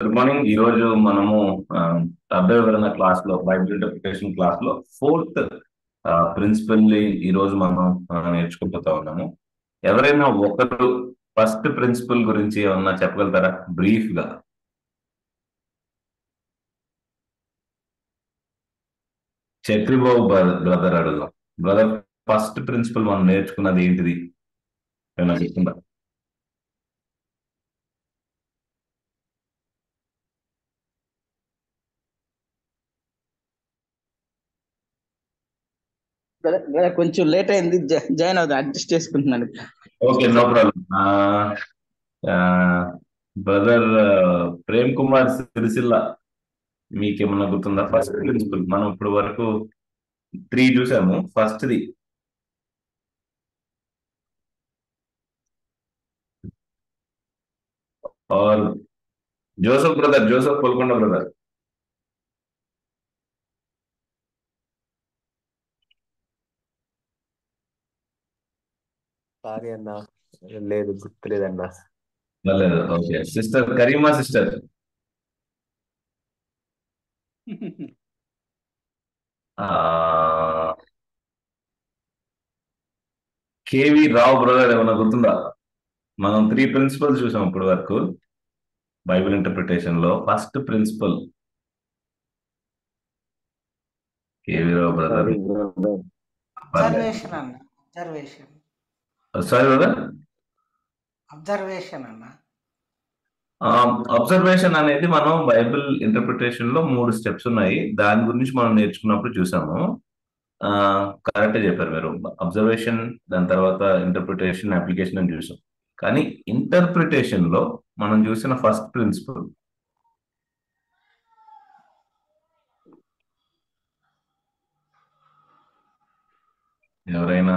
Good morning. ఈ రోజు మనము ఆ, అర్థ వివరణ క్లాస్ లో బైబిల్ ఇంటర్ప్రిటేషన్ క్లాస్ లో ఫోర్త్ ప్రిన్సిపల్ ని ఈ రోజు మనం నేర్చుకుంటూ ఉన్నాము. ఎవరైనా ఒకరు ఫస్ట్ ప్రిన్సిపల్ గురించి ఏమన్నా చెప్పగలుగుతారా బ్రీఫ్ గా? చక్రిబాబు బ్రదర్ అడుగుదాం. బ్రదర్, ఫస్ట్ ప్రిన్సిపల్ మనం నేర్చుకున్నది ఏంటిది? ఏమన్నా చెప్తుందా? బ్రదర్ కొంచెం లేట్ అయింది. జాయిన్ అవుదాం, అడ్జస్ట్ చేసుకుంటున్నాను. Okay, no problem. Brother Prem Kumar Sirisilla, మీకేమన్నా గుర్తుందా? ఫస్ట్ ప్రిన్సిపల్ మనం ఇప్పుడు వరకు త్రీ చూసాము. ఫస్ట్ ది और Joseph brother, Joseph Kolkonda brother. Sorry అన్న, లేదు గుర్తులేదన్న. లేదు. Okay, sister Karima sister. K V Rao brother, ఏమన్నా గుర్తుందా? మనం త్రీ ప్రిన్సిపల్స్ చూసాం ఇప్పుడు వరకు బైబిల్ ఇంటర్ప్రిటేషన్ లో. First principle K V Rao brother. Sorry brother. Observation అన్న. అబ్జర్వేషన్. Sorry brother. అబ్జర్వేషన్ అన్న. అబ్జర్వేషన్ అనేది మనం బైబిల్ ఇంటర్ప్రిటేషన్ లో మూడు స్టెప్స్ ఉన్నాయి. దాని గురించి మనం నేర్చుకున్నప్పుడు చూసాము. కరెక్ట్ చెప్పారు మీరు. అబ్జర్వేషన్, దాని తర్వాత ఇంటర్ప్రిటేషన్, అప్లికేషన్ అని చూసాం. కానీ ఇంటర్ప్రిటేషన్ లో మనం చూసిన ఫస్ట్ ప్రిన్సిపల్ ఎవరైనా?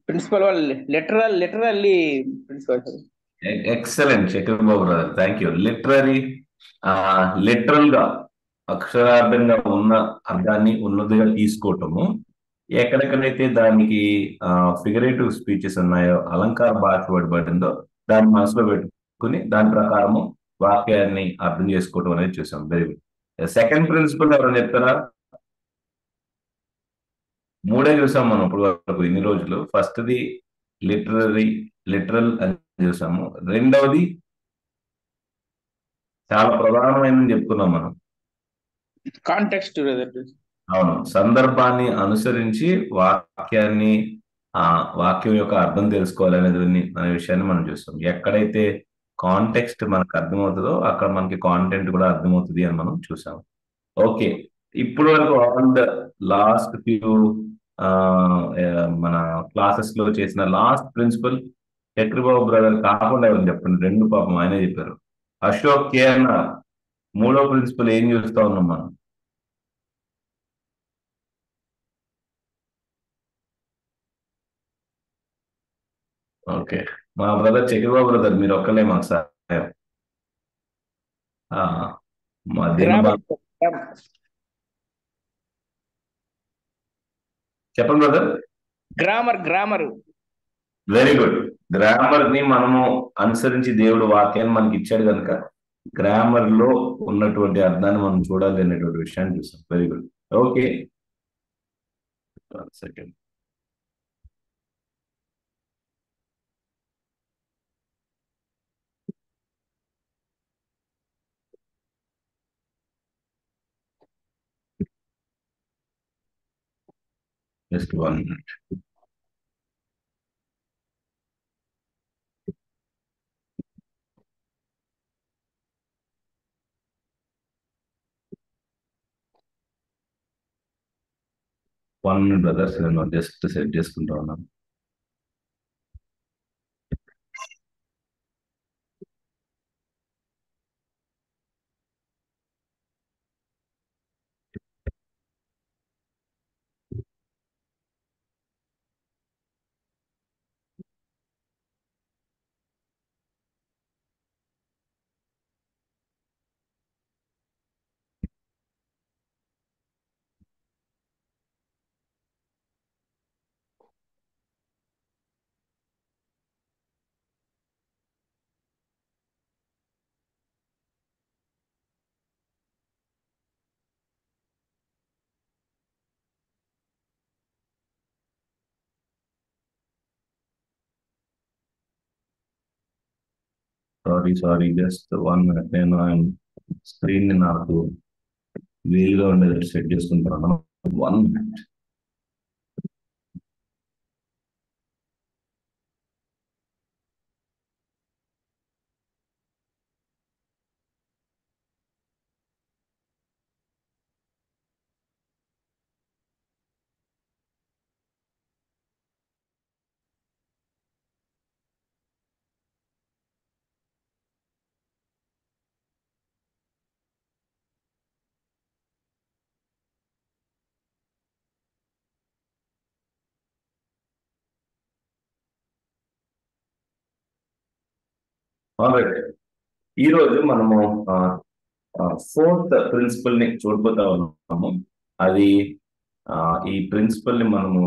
ప్రిన్సిపల్ వాళ్ళు literally principle. Excellent Shekhar Babu brother, thank you. Literal గా, అక్షరార్థంగా ఉన్న అర్థాన్ని ఉన్నదిగా తీసుకోవటము. ఎక్కడెక్కడైతే దానికి ఫిగరేటివ్ స్పీచెస్ ఉన్నాయో, అలంకార భాష పడబడిందో, దాన్ని మనసులో పెట్టుకుని దాని ప్రకారము వాక్యాన్ని అర్థం చేసుకోవటం అనేది చూసాం. Very good. సెకండ్ ప్రిన్సిపల్ ఎవరైనా చెప్తారా? మూడే చూసాం మనం ఇప్పుడు వరకు ఇన్ని రోజులు. ఫస్ట్ది లిటరరీ, లిటరల్ అని చూసాము. రెండవది చాలా ప్రధానమైనది చెప్పుకున్నాం మనం. Context brother. అవును, సందర్భాన్ని అనుసరించి వాక్యాన్ని, ఆ వాక్యం యొక్క అర్థం తెలుసుకోవాలనేది అనే విషయాన్ని మనం చూస్తాం. ఎక్కడైతే కాంటెక్స్ట్ మనకు అర్థమవుతుందో అక్కడ మనకి కాంటెంట్ కూడా అర్థమవుతుంది అని మనం చూసాం. ఓకే, ఇప్పుడు వరకు ఆన్ ద లాస్ట్ ఫ్యూ మన క్లాసెస్ లో చేసిన లాస్ట్ ప్రిన్సిపల్ చక్రబాబు బ్రదర్ కాకుండా ఎవరు చెప్పండి. రెండు పాపం ఆయనే చెప్పారు. అశోక్ కేఎన్ఆర్, మూడో ప్రిన్సిపల్ ఏం చూస్తా ఉన్నాం మనం? ఓకే, మా బ్రదర్ చక్రబాబు బ్రదర్, మీరు ఒక్కలే మాకు సహాయం. ఆ, మా దినబా గ్రామర్ చెప్పండి brother. Grammar grammar very good. Grammar ని మనము అనుసరించి దేవుడు వాక్యాన్ని మనకి ఇచ్చాడు కనుక గ్రామర్ లో ఉన్నటువంటి అర్థాన్ని మనం చూడాలి అనేటువంటి విషయాన్ని చూసాం. Very good. Okay, second. Just 1 minute. Brothers, నేను జస్ట్ సెట్ చేసుకుంటా ఉన్నాను. Sorry just 1 minute. నేను స్క్రీన్ ని నాకు వీలుగా ఉండేది సెట్ చేసుకుంటాను. 1 minute. Alright. ఈ రోజు మనము ఫోర్త్ ప్రిన్సిపల్ ని చూడబోతా ఉన్నాము. అది ఈ ప్రిన్సిపల్ ని మనము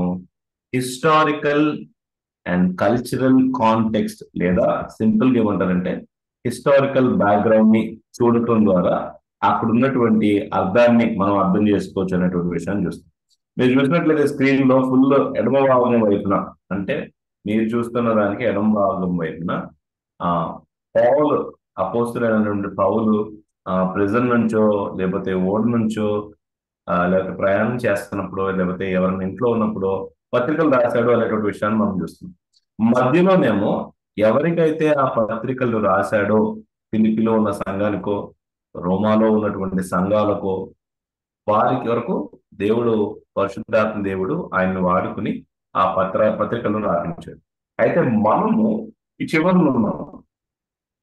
హిస్టారికల్ అండ్ కల్చరల్ కాంటెక్స్ట్, లేదా సింపుల్ గా ఏమంటారంటే హిస్టారికల్ బ్యాక్గ్రౌండ్ ని చూడటం ద్వారా అక్కడ ఉన్నటువంటి అర్థాన్ని మనం అర్థం చేసుకోవచ్చు అనేటువంటి విషయాన్ని చూస్తాం. మీరు చూసినట్లయితే స్క్రీన్ లో ఫుల్ ఎడమ భాగం వైపున, అంటే మీరు చూస్తున్న దానికి ఎడమ భాగం వైపున పౌలు, అపోస్తులైనటువంటి పౌలు ప్రిజన్ నుంచో లేకపోతే ఓడి నుంచో లేకపోతే ప్రయాణం చేస్తున్నప్పుడు లేకపోతే ఎవరైనా ఇంట్లో ఉన్నప్పుడు పత్రికలు రాశాడు అనేటువంటి విషయాన్ని మనం చూస్తున్నాం. మధ్యలోనేమో ఎవరికైతే ఆ పత్రికలు రాశాడో, ఫిలిపిలో ఉన్న సంఘానికో రోమాలో ఉన్నటువంటి సంఘాలకో వారికి వరకు దేవుడు, పరిశుద్ధాత్మ దేవుడు ఆయన్ని వాడుకుని ఆ పత్రికలను రాయించాడు. అయితే మనము ఈ చివరిలో ఉన్నాము.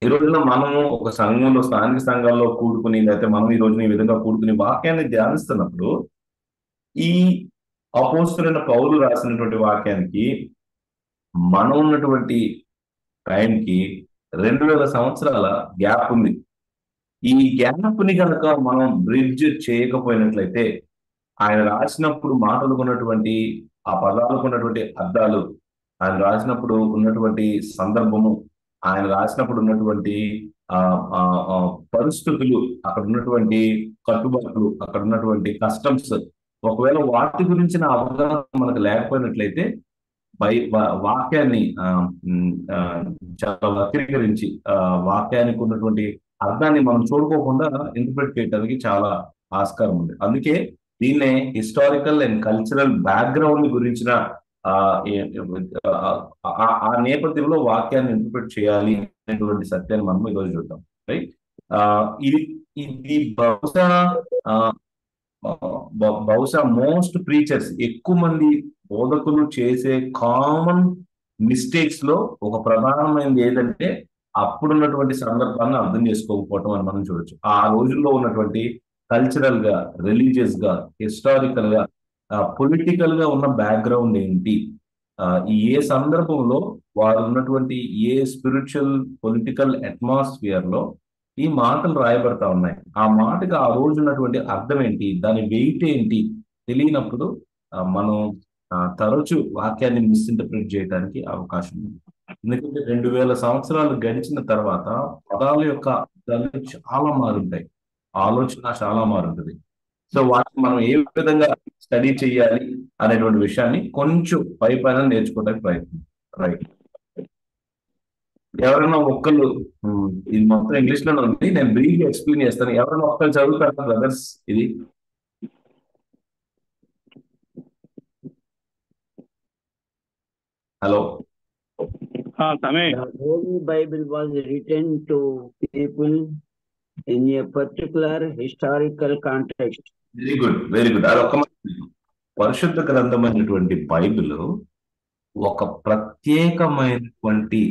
ఈ రోజున మనము ఒక సంఘంలో, స్థానిక సంఘాల్లో కూడుకుని, లేకపోతే మనం ఈ రోజున ఈ విధంగా కూడుకుని వాక్యాన్ని ధ్యానిస్తున్నప్పుడు ఈ అపోస్తులైన పౌలు రాసినటువంటి వాక్యానికి మనం ఉన్నటువంటి టైంకి 2000 సంవత్సరాల గ్యాప్ ఉంది. ఈ గ్యాప్ ని కనుక మనం బ్రిడ్జ్ చేయకపోయినట్లయితే, ఆయన రాసినప్పుడు మాటలకు ఉన్నటువంటి ఆ పదాలకు ఉన్నటువంటి అర్థాలు, ఆయన రాసినప్పుడు ఉన్నటువంటి సందర్భము, ఆయన రాసినప్పుడు ఉన్నటువంటి పరిస్థితులు, అక్కడ ఉన్నటువంటి కట్టుబాట్లు, అక్కడ ఉన్నటువంటి కస్టమ్స్, ఒకవేళ వాటి గురించిన అవగాహన మనకు లేకపోయినట్లయితే వాక్యాన్ని చాలా వక్రీకరించి వాక్యానికి ఉన్నటువంటి అర్థాన్ని మనం చూడుకోకుండా ఇంటర్ప్రిట్ చేయడానికి చాలా ఆస్కారం ఉంది. అందుకే దీన్నే హిస్టారికల్ అండ్ కల్చరల్ బ్యాక్గ్రౌండ్ గురించిన ఆ నేపథ్యంలో వాక్యాన్ని ఇంటర్ప్రిట్ చేయాలి అనేటువంటి సత్యాన్ని మనం ఈరోజు చూద్దాం. రైట్. ఇది బహుశా మోస్ట్ ప్రీచర్స్, ఎక్కువ మంది బోధకులు చేసే కామన్ మిస్టేక్స్ లో ఒక ప్రధానమైనది ఏదంటే అప్పుడున్నటువంటి సందర్భాన్ని అర్థం చేసుకోకపోవటం అని మనం చూడొచ్చు. ఆ రోజుల్లో ఉన్నటువంటి కల్చరల్ గా, రిలీజియస్ గా, హిస్టారికల్ గా, పొలిటికల్ గా ఉన్న బ్యాక్గ్రౌండ్ ఏంటి, ఏ సందర్భంలో వారు ఉన్నటువంటి ఏ స్పిరిచువల్ పొలిటికల్ అట్మాస్ఫియర్ లో ఈ మాటలు రాయబడతా ఉన్నాయి, ఆ మాటకి ఆ రోజు ఉన్నటువంటి అర్థం ఏంటి, దాని వెయిట్ ఏంటి తెలియనప్పుడు మనం తరచు వాక్యాన్ని మిస్ఇంటర్ప్రిట్ చేయడానికి అవకాశం ఉంది. ఎందుకంటే 2000 సంవత్సరాలు గడిచిన తర్వాత పదాల యొక్క అర్థాలు చాలా మారుంటాయి, ఆలోచన చాలా మారుంటుంది. సో వాటిని మనం ఏ విధంగా స్టడీ చేయాలి అనేటువంటి విషయాన్ని కొంచెం పైన నేర్చుకోవడానికి ప్రయత్నం. రైట్. ఎవరైనా ఒక్కళ్ళు, ఇది మొత్తం ఇంగ్లీష్ లోనే ఉంది, నేను బ్రీఫ్ గా ఎక్స్ప్లెయిన్ చేస్తాను. ఎవరైనా ఒక్కళ్ళు చదువుతారా బ్రదర్స్? ఇది hello. The Holy Bible was written to people in a particular historical context. Very good, very good. అది ఒక పరిశుద్ధ గ్రంథమైనటువంటి బైబిల్ ఒక ప్రత్యేకమైనటువంటి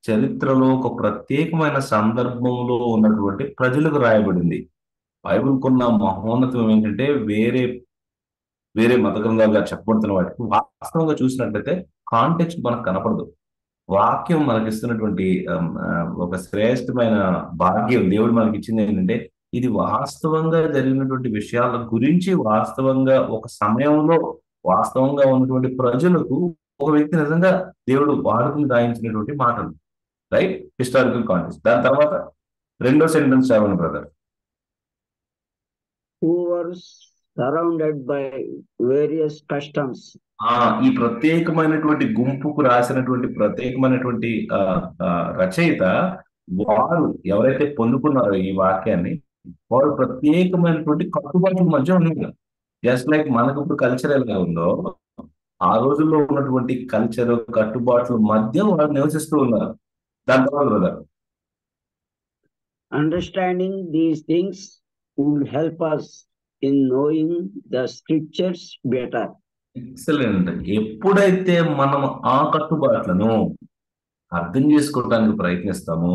చరిత్రలో, ఒక ప్రత్యేకమైన సందర్భంలో ఉన్నటువంటి ప్రజలకు రాయబడింది. బైబిల్కున్న మహోన్నతం ఏంటంటే వేరే మత గ్రంథాలుగా చెప్పబడుతున్న వాటికి వాస్తవంగా చూసినట్లయితే కాంటెక్స్ట్ మనకు కనపడదు. వాక్యం మనకిస్తున్నటువంటి ఒక శ్రేష్టమైన భాగ్యం దేవుడు మనకి ఇచ్చింది ఏంటంటే, ఇది వాస్తవంగా జరిగినటువంటి విషయాల గురించి, వాస్తవంగా ఒక సమయంలో వాస్తవంగా ఉన్నటువంటి ప్రజలకు ఒక వ్యక్తి నిజంగా దేవుడు వాడుకుని రాయించినటువంటి మాటలు. రైట్. Historical context. దాని తర్వాత రెండో సెంటెన్స్ చదవండి brother. Who were surrounded by various customs. ఈ ప్రత్యేకమైనటువంటి గుంపుకు రాసినటువంటి ప్రత్యేకమైనటువంటి రచయిత వారు ఎవరైతే పొందుకున్నారో ఈ వాక్యాన్ని, వారు ప్రత్యేకమైనటువంటి కట్టుబాట్ల మధ్య ఉన్నారు. జస్ట్ లైక్ మనకు ఇప్పుడు కల్చర్ ఎలా ఉందో, ఆ రోజుల్లో ఉన్నటువంటి కల్చర్ కట్టుబాట్ల మధ్య వారు నివసిస్తూ ఉన్నారు. దాని తర్వాత brother Understanding these things would help us in knowing the scriptures better. Excellent. ఎప్పుడైతే మనం ఆ కట్టుబాట్లను అర్థం చేసుకోవడానికి ప్రయత్నిస్తామో,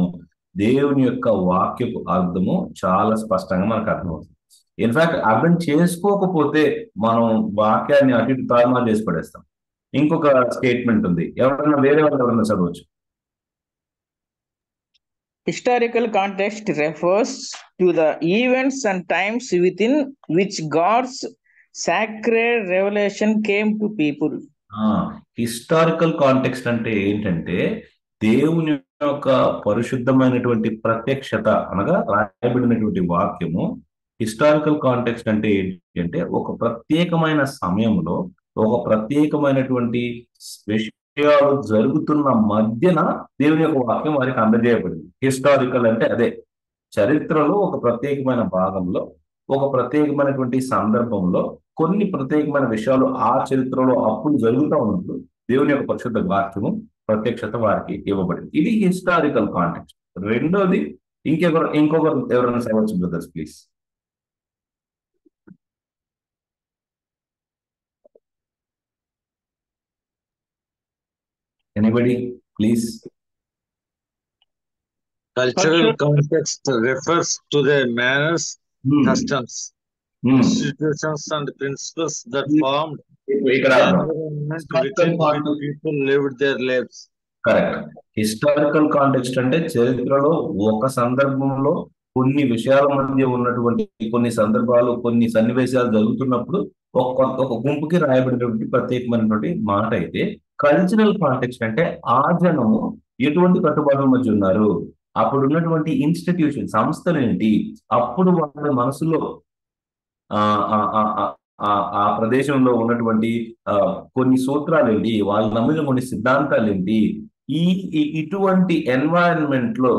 దేవుని యొక్క వాక్యపు అర్థము చాలా స్పష్టంగా మనకు అర్థమవుతుంది. ఇన్ఫాక్ట్ అర్థం చేసుకోకపోతే మనం వాక్యాన్ని అటు ఇటు తారుమారు చేసి పడేస్తాం. ఇంకొక స్టేట్మెంట్ ఉంది, ఎవరైనా వేరే వాళ్ళు ఎవరైనా చదవచ్చు. Historical context refers to the events and times within which God's sacred revelation came to people. Historical context అంటే ఏంటంటే, దేవుని యొక్క పరిశుద్ధమైనటువంటి ప్రత్యక్షత అనగా రాయబడినటువంటి వాక్యము. హిస్టారికల్ కాంటెక్స్ట్ అంటే ఏంటి అంటే, ఒక ప్రత్యేకమైన సమయంలో ఒక ప్రత్యేకమైనటువంటి విషయాలు జరుగుతున్న మధ్యన దేవుని యొక్క వాక్యం వారికి అందజేయబడింది. హిస్టారికల్ అంటే అదే, చరిత్రలో ఒక ప్రత్యేకమైన భాగంలో ఒక ప్రత్యేకమైనటువంటి సందర్భంలో కొన్ని ప్రత్యేకమైన విషయాలు ఆ చరిత్రలో అప్పుడు జరుగుతూ ఉన్నప్పుడు దేవుని యొక్క పరిశుద్ధ వాక్యము ప్రత్యక్షత వారికి ఇవ్వబడింది. ఇది హిస్టారికల్ కాంటెక్స్ట్. రెండోది, ఇంకొకరు ఎవరైనా చదవచ్చు brothers please. Anybody please. Cultural context refers to the manners, customs, institutions, and principles that formed ఇక్కడ the environment within which people lived their lives. Correct. Historical context అంటే చరిత్రలో ఒక సందర్భంలో కొన్ని విషయాల మధ్య ఉన్నటువంటి కొన్ని సందర్భాలు, కొన్ని సన్నివేశాలు జరుగుతున్నప్పుడు ఒక గుంపుకి రాయబడినటువంటి ప్రత్యేకమైనటువంటి మాట అయితే, కల్చరల్ కాంటెక్స్ట్ అంటే ఆ జనము ఎటువంటి కట్టుబాట్ల మధ్య ఉన్నారు, అప్పుడు ఉన్నటువంటి ఇన్స్టిట్యూషన్ సంస్థలు ఏంటి, అప్పుడు వాళ్ళ మనసులో ఆ ప్రదేశంలో ఉన్నటువంటి కొన్ని సూత్రాలు ఏంటి, వాళ్ళు నమ్మిన కొన్ని సిద్ధాంతాలు ఏంటి, ఇటువంటి ఎన్వైరన్మెంట్ లో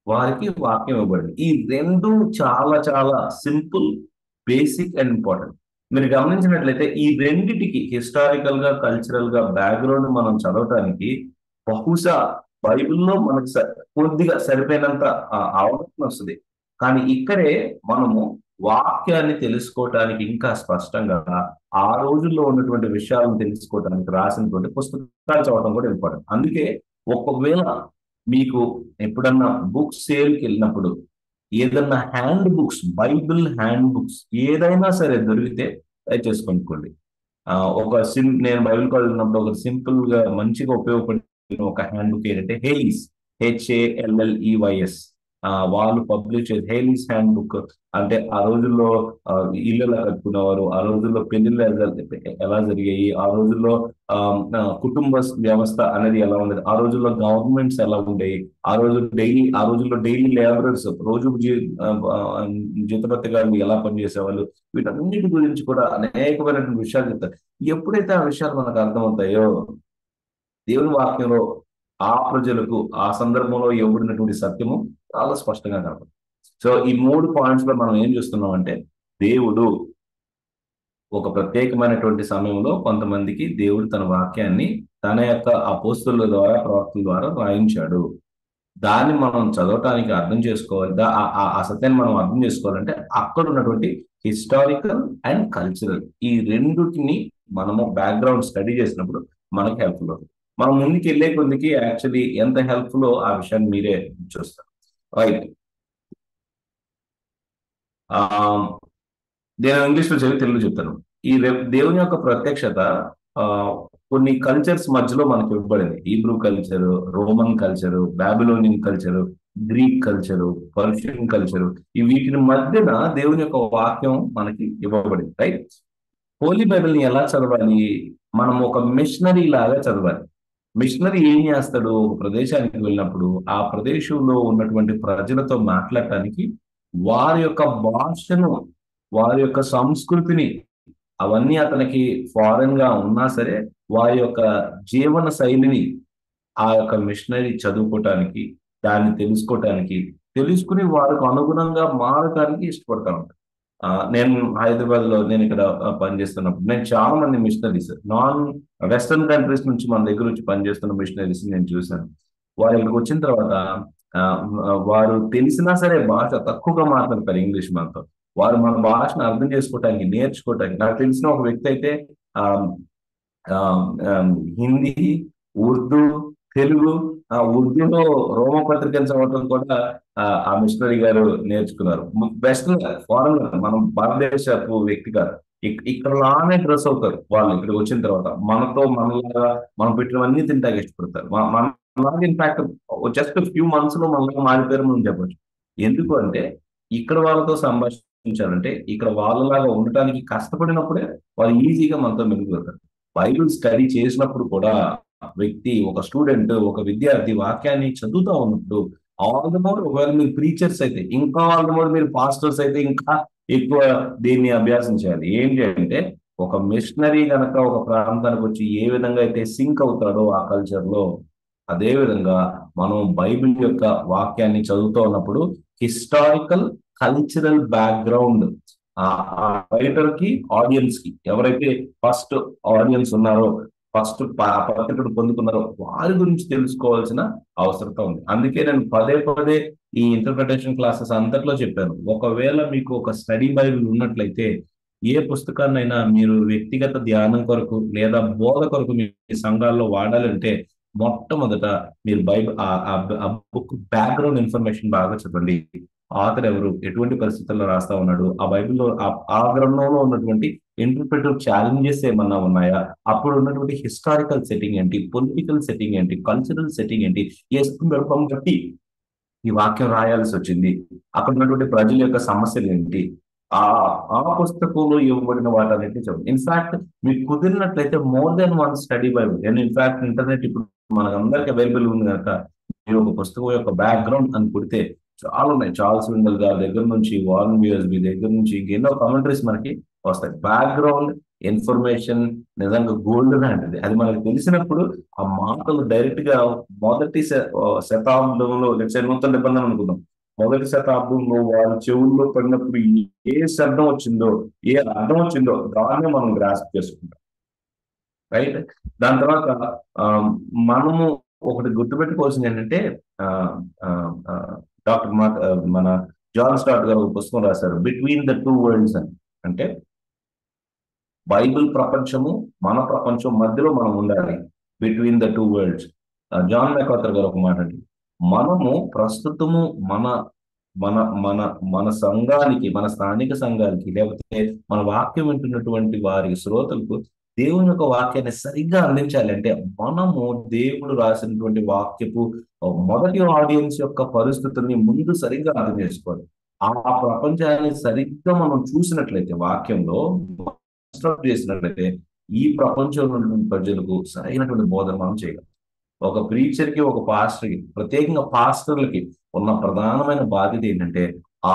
వారికి వాక్యం ఇవ్వబడింది. ఈ రెండు చాలా చాలా సింపుల్, బేసిక్ అండ్ ఇంపార్టెంట్. మీరు గమనించినట్లయితే ఈ రెండిటికి హిస్టారికల్ గా కల్చరల్ గా బ్యాక్గ్రౌండ్ మనం చదవటానికి బహుశా బైబిల్లో మనకు కొద్దిగా సరిపోయినంత అవగాహన వస్తుంది. కానీ ఇక్కడే మనము వాక్యాన్ని తెలుసుకోవటానికి ఇంకా స్పష్టంగా ఆ రోజుల్లో ఉన్నటువంటి విషయాలను తెలుసుకోవటానికి రాసినటువంటి పుస్తకాలు చదవడం కూడా ఇంపార్టెంట్. అందుకే ఒకవేళ మీకు ఎప్పుడన్నా బుక్ సేల్కి వెళ్ళినప్పుడు ఏదన్నా hand books, Bible hand books ఏదైనా సరే దొరికితే దయచేసి కొనుక్కోండి. నేను బైబిల్ కాలేజ్ వెళ్ళినప్పుడు ఒక సింపుల్ గా మంచిగా ఉపయోగపడే ఒక హ్యాండ్ బుక్ ఏంటంటే హేలీస్, HALLEYS, వాళ్ళు పబ్లిష్ చేసే హేలీస్ హ్యాండ్ బుక్. అంటే ఆ రోజుల్లో ఇళ్ళు ఎలా కట్టుకునేవారు, ఆ రోజుల్లో పెళ్లిళ్ళు ఎలా జరిగాయి, ఆ రోజుల్లో కుటుంబ వ్యవస్థ అనేది ఎలా ఉండేది, ఆ రోజుల్లో గవర్నమెంట్స్ ఎలా ఉండేవి, ఆ రోజుల్లో డైలీ లేబరర్స్ రోజు జీతభత్యగాళ్ళు ఎలా పనిచేసేవాళ్ళు, వీటన్నిటి గురించి కూడా అనేకమైనటువంటి విషయాలు చెప్తారు. ఎప్పుడైతే ఆ విషయాలు మనకు అర్థమవుతాయో, దేవుని వాక్యంలో ఆ ప్రజలకు ఆ సందర్భంలో ఇవ్వబడినటువంటి సత్యము చాలా స్పష్టంగా కనపడుతుంది. సో ఈ 3 పాయింట్స్ లో మనం ఏం చూస్తున్నాం అంటే, దేవుడు ఒక ప్రత్యేకమైనటువంటి సమయంలో కొంతమందికి దేవుడు తన వాక్యాన్ని తన యొక్క అపోస్తుల ద్వారా, ప్రవక్తల ద్వారా రాయించాడు. దాన్ని మనం చదవటానికి అర్థం చేసుకోవాలి, ఆ సత్యాన్ని మనం అర్థం చేసుకోవాలంటే అక్కడ ఉన్నటువంటి హిస్టారికల్ అండ్ కల్చరల్ ఈ రెండుటిని మనము బ్యాక్గ్రౌండ్ స్టడీ చేసినప్పుడు మనకి హెల్ప్ఫుల్ అవుతుంది. మనం ముందుకు వెళ్ళే కొద్దికి యాక్చువల్లీ ఎంత హెల్ప్ఫుల్ ఆ విషయాన్ని మీరే చూస్తారు. రైట్. నేను ఇంగ్లీష్ లో చదివి తెలుగు చెప్తాను. ఈ దేవుని యొక్క ప్రత్యక్షత కొన్ని కల్చర్స్ మధ్యలో మనకి ఇవ్వబడింది. Hebrew culture, Roman culture, Babylonian culture, Greek culture, Persian culture, ఈ వీటి మధ్యన దేవుని యొక్క వాక్యం మనకి ఇవ్వబడింది. రైట్. హోలీ బైబిల్ ని ఎలా చదవాలి? మనం ఒక మిషనరీ లాగా చదవాలి. మిషనరీ ఏం చేస్తాడు? ఒక ప్రదేశానికి వెళ్ళినప్పుడు ఆ ప్రదేశంలో ఉన్నటువంటి ప్రజలతో మాట్లాడటానికి వారి యొక్క భాషను, వారి యొక్క సంస్కృతిని, అవన్నీ అతనికి ఫారెన్ గా ఉన్నా సరే వారి యొక్క జీవన శైలిని ఆ యొక్క మిషనరీ చదువుకోవటానికి, దాన్ని తెలుసుకోవటానికి, తెలుసుకుని వారికి అనుగుణంగా మారటానికి ఇష్టపడతా ఉంటారు. నేను హైదరాబాద్ లో నేను ఇక్కడ పనిచేస్తున్నప్పుడు నేను చాలా మంది మిషనరీస్ వెస్టర్న్ కంట్రీస్ నుంచి మన దగ్గర వచ్చి పనిచేస్తున్న మిషనరీస్ నేను చూశాను. వారు ఇక్కడికి వచ్చిన తర్వాత ఆ, వారు తెలిసినా సరే భాష తక్కువగా మాట్లాడతారు ఇంగ్లీష్ మనతో. వారు మన భాషను అర్థం చేసుకోవటానికి, నేర్చుకోవటానికి, నాకు తెలిసిన ఒక వ్యక్తి అయితే ఆ ఆ, ఆ, హిందీ, ఉర్దూ, తెలుగు, ఉర్దూలో రోమపత్రికలు చదవటం కూడా ఆ మిషనరీ గారు నేర్చుకున్నారు. వెస్టర్న్ ఫారెన్, మనం భారతదేశపు వ్యక్తి కాదు. ఇక్కడలానే డ్రెస్ అవుతారు వాళ్ళు. ఇక్కడికి వచ్చిన తర్వాత మనలాగా మనం పెట్టినవన్నీ తింటాకి ఇష్టపడతారు. మనలాగా ఇన్ఫాక్ట్ జస్ట్ ఫ్యూ మంత్స్ లో మనలాగా మారిపోయారు మనం చెప్పొచ్చు. ఎందుకు అంటే ఇక్కడ వాళ్ళతో సంభాషించాలంటే ఇక్కడ వాళ్ళలాగా ఉండటానికి కష్టపడినప్పుడే వాళ్ళు ఈజీగా మనతో మెరుగుపడతారు. బైబిల్ స్టడీ చేసినప్పుడు కూడా వ్యక్తి, ఒక స్టూడెంట్, ఒక విద్యార్థి వాక్యాన్ని చదువుతా ఉన్నప్పుడు ఆల్ ద మోర్, ఒకవేళ మీరు ప్రీచర్స్ అయితే ఇంకా, ఆల్ ద మోర్ మీరు పాస్టర్స్ అయితే ఇంకా ఎక్కువ దీన్ని అభ్యాసం చేయాలి. ఏంటి అంటే ఒక మిషనరీ గనక ఒక ప్రాంతానికి వచ్చి ఏ విధంగా అయితే సింక్ అవుతాడో ఆ కల్చర్ లో, అదే విధంగా మనం బైబిల్ యొక్క వాక్యాన్ని చదువుతూ ఉన్నప్పుడు హిస్టారికల్ కల్చరల్ బ్యాక్గ్రౌండ్ ఆ రైటర్ కి, ఆడియన్స్ కి, ఎవరైతే ఫస్ట్ ఆడియన్స్ ఉన్నారో, ఫస్ట్ పత్రికను పొందుకున్నారో వారి గురించి తెలుసుకోవాల్సిన అవసరత ఉంది. అందుకే నేను పదే పదే ఈ ఇంటర్ప్రిటేషన్ క్లాసెస్ అంతట్లో చెప్పాను. ఒకవేళ మీకు ఒక స్టడీ బైబిల్ ఉన్నట్లయితే ఏ పుస్తకాన్నైనా మీరు వ్యక్తిగత ధ్యానం కొరకు లేదా బోధ కొరకు మీ సంఘాల్లో వాడాలంటే మొట్టమొదట మీరు బైబిల్ ఆ బుక్ బ్యాక్గ్రౌండ్ ఇన్ఫర్మేషన్ బాగా చెప్పండి. ఆథర్ ఎవరు, ఎటువంటి పరిస్థితుల్లో రాస్తా ఉన్నాడు, ఆ బైబిల్లో ఆ గ్రంథంలో ఉన్నటువంటి ఇంటర్ప్రిటివ్ ఛాలెంజెస్ ఏమన్నా ఉన్నాయా, అప్పుడు ఉన్నటువంటి హిస్టారికల్ సెట్టింగ్ ఏంటి, పొలిటికల్ సెట్టింగ్ ఏంటి, కల్చరల్ సెట్టింగ్ ఏంటి, ఏ సందర్భం బట్టి ఈ వాక్యం రాయాల్సి వచ్చింది, అక్కడ ఉన్నటువంటి ప్రజల యొక్క సమస్యలు ఏంటి, ఆ ఆ పుస్తకంలో ఇవ్వబడిన వాటన్నిటిని చెప్పండి. ఇన్ఫాక్ట్ మీకు కుదిరినట్లయితే more than one study Bible. నేను ఇన్ఫాక్ట్ ఇంటర్నెట్ ఇప్పుడు మనకందరికి అవైలబుల్ ఉంది కనుక మీరు ఒక పుస్తకం యొక్క బ్యాక్గ్రౌండ్ అని కొడితే చాలా ఉన్నాయి. చార్ల్స్ విండల్ గారి దగ్గర నుంచి, వారన్ బియర్స్బీ దగ్గర నుంచి ఇంకెన్నో కామెంటరీస్ మనకి వస్తాయి. బ్యాక్గ్రౌండ్ ఇన్ఫర్మేషన్ నిజంగా గోల్డ్ లాంటిది. అది మనకు తెలిసినప్పుడు ఆ మాటలు డైరెక్ట్ గా మొదటి శతాబ్దంలో, నూతన నిబంధన అనుకుందాం, మొదటి శతాబ్దంలో వారి చెవుల్లో పడినప్పుడు ఏ శబ్దం వచ్చిందో, ఏ అర్థం వచ్చిందో దాన్నే మనం గ్రాస్ప్ చేసుకుంటాం. రైట్. దాని తర్వాత మనము ఒకటి గుర్తుపెట్టుకోవాల్సింది ఏంటంటే డాక్టర్ మన జాన్ స్టార్ట్ గారు ఒక పుస్తకం రాశారు, బిట్వీన్ ద టూ వరల్డ్స్ అని. అంటే బైబిల్ ప్రపంచము, మన ప్రపంచం మధ్యలో మనం ఉండాలి. Between the two worlds. John MacArthur గారు ఒక మాట అండి, మనము ప్రస్తుతము మన మన మన మన సంఘానికి, మన స్థానిక సంఘానికి, లేకపోతే మన వాక్యం వింటున్నటువంటి వారి శ్రోతలకు దేవుని యొక్క వాక్యాన్ని సరిగ్గా అందించాలి అంటే మనము దేవుడు రాసినటువంటి వాక్యపు మొదటి ఆడియన్స్ యొక్క పరిస్థితుల్ని ముందు సరిగ్గా అర్థం చేసుకోవాలి. ఆ ప్రపంచాన్ని సరిగ్గా మనం చూసినట్లయితే, వాక్యంలో చేసినట్లయితే ఈ ప్రపంచంలో ఉన్నటువంటి ప్రజలకు సరైనటువంటి బోధన మనం చేయగలం. ఒక ప్రీచర్ కి, ఒక పాస్టర్ కి, ప్రత్యేకంగా పాస్టర్లకి ఉన్న ప్రధానమైన బాధ్యత ఏంటంటే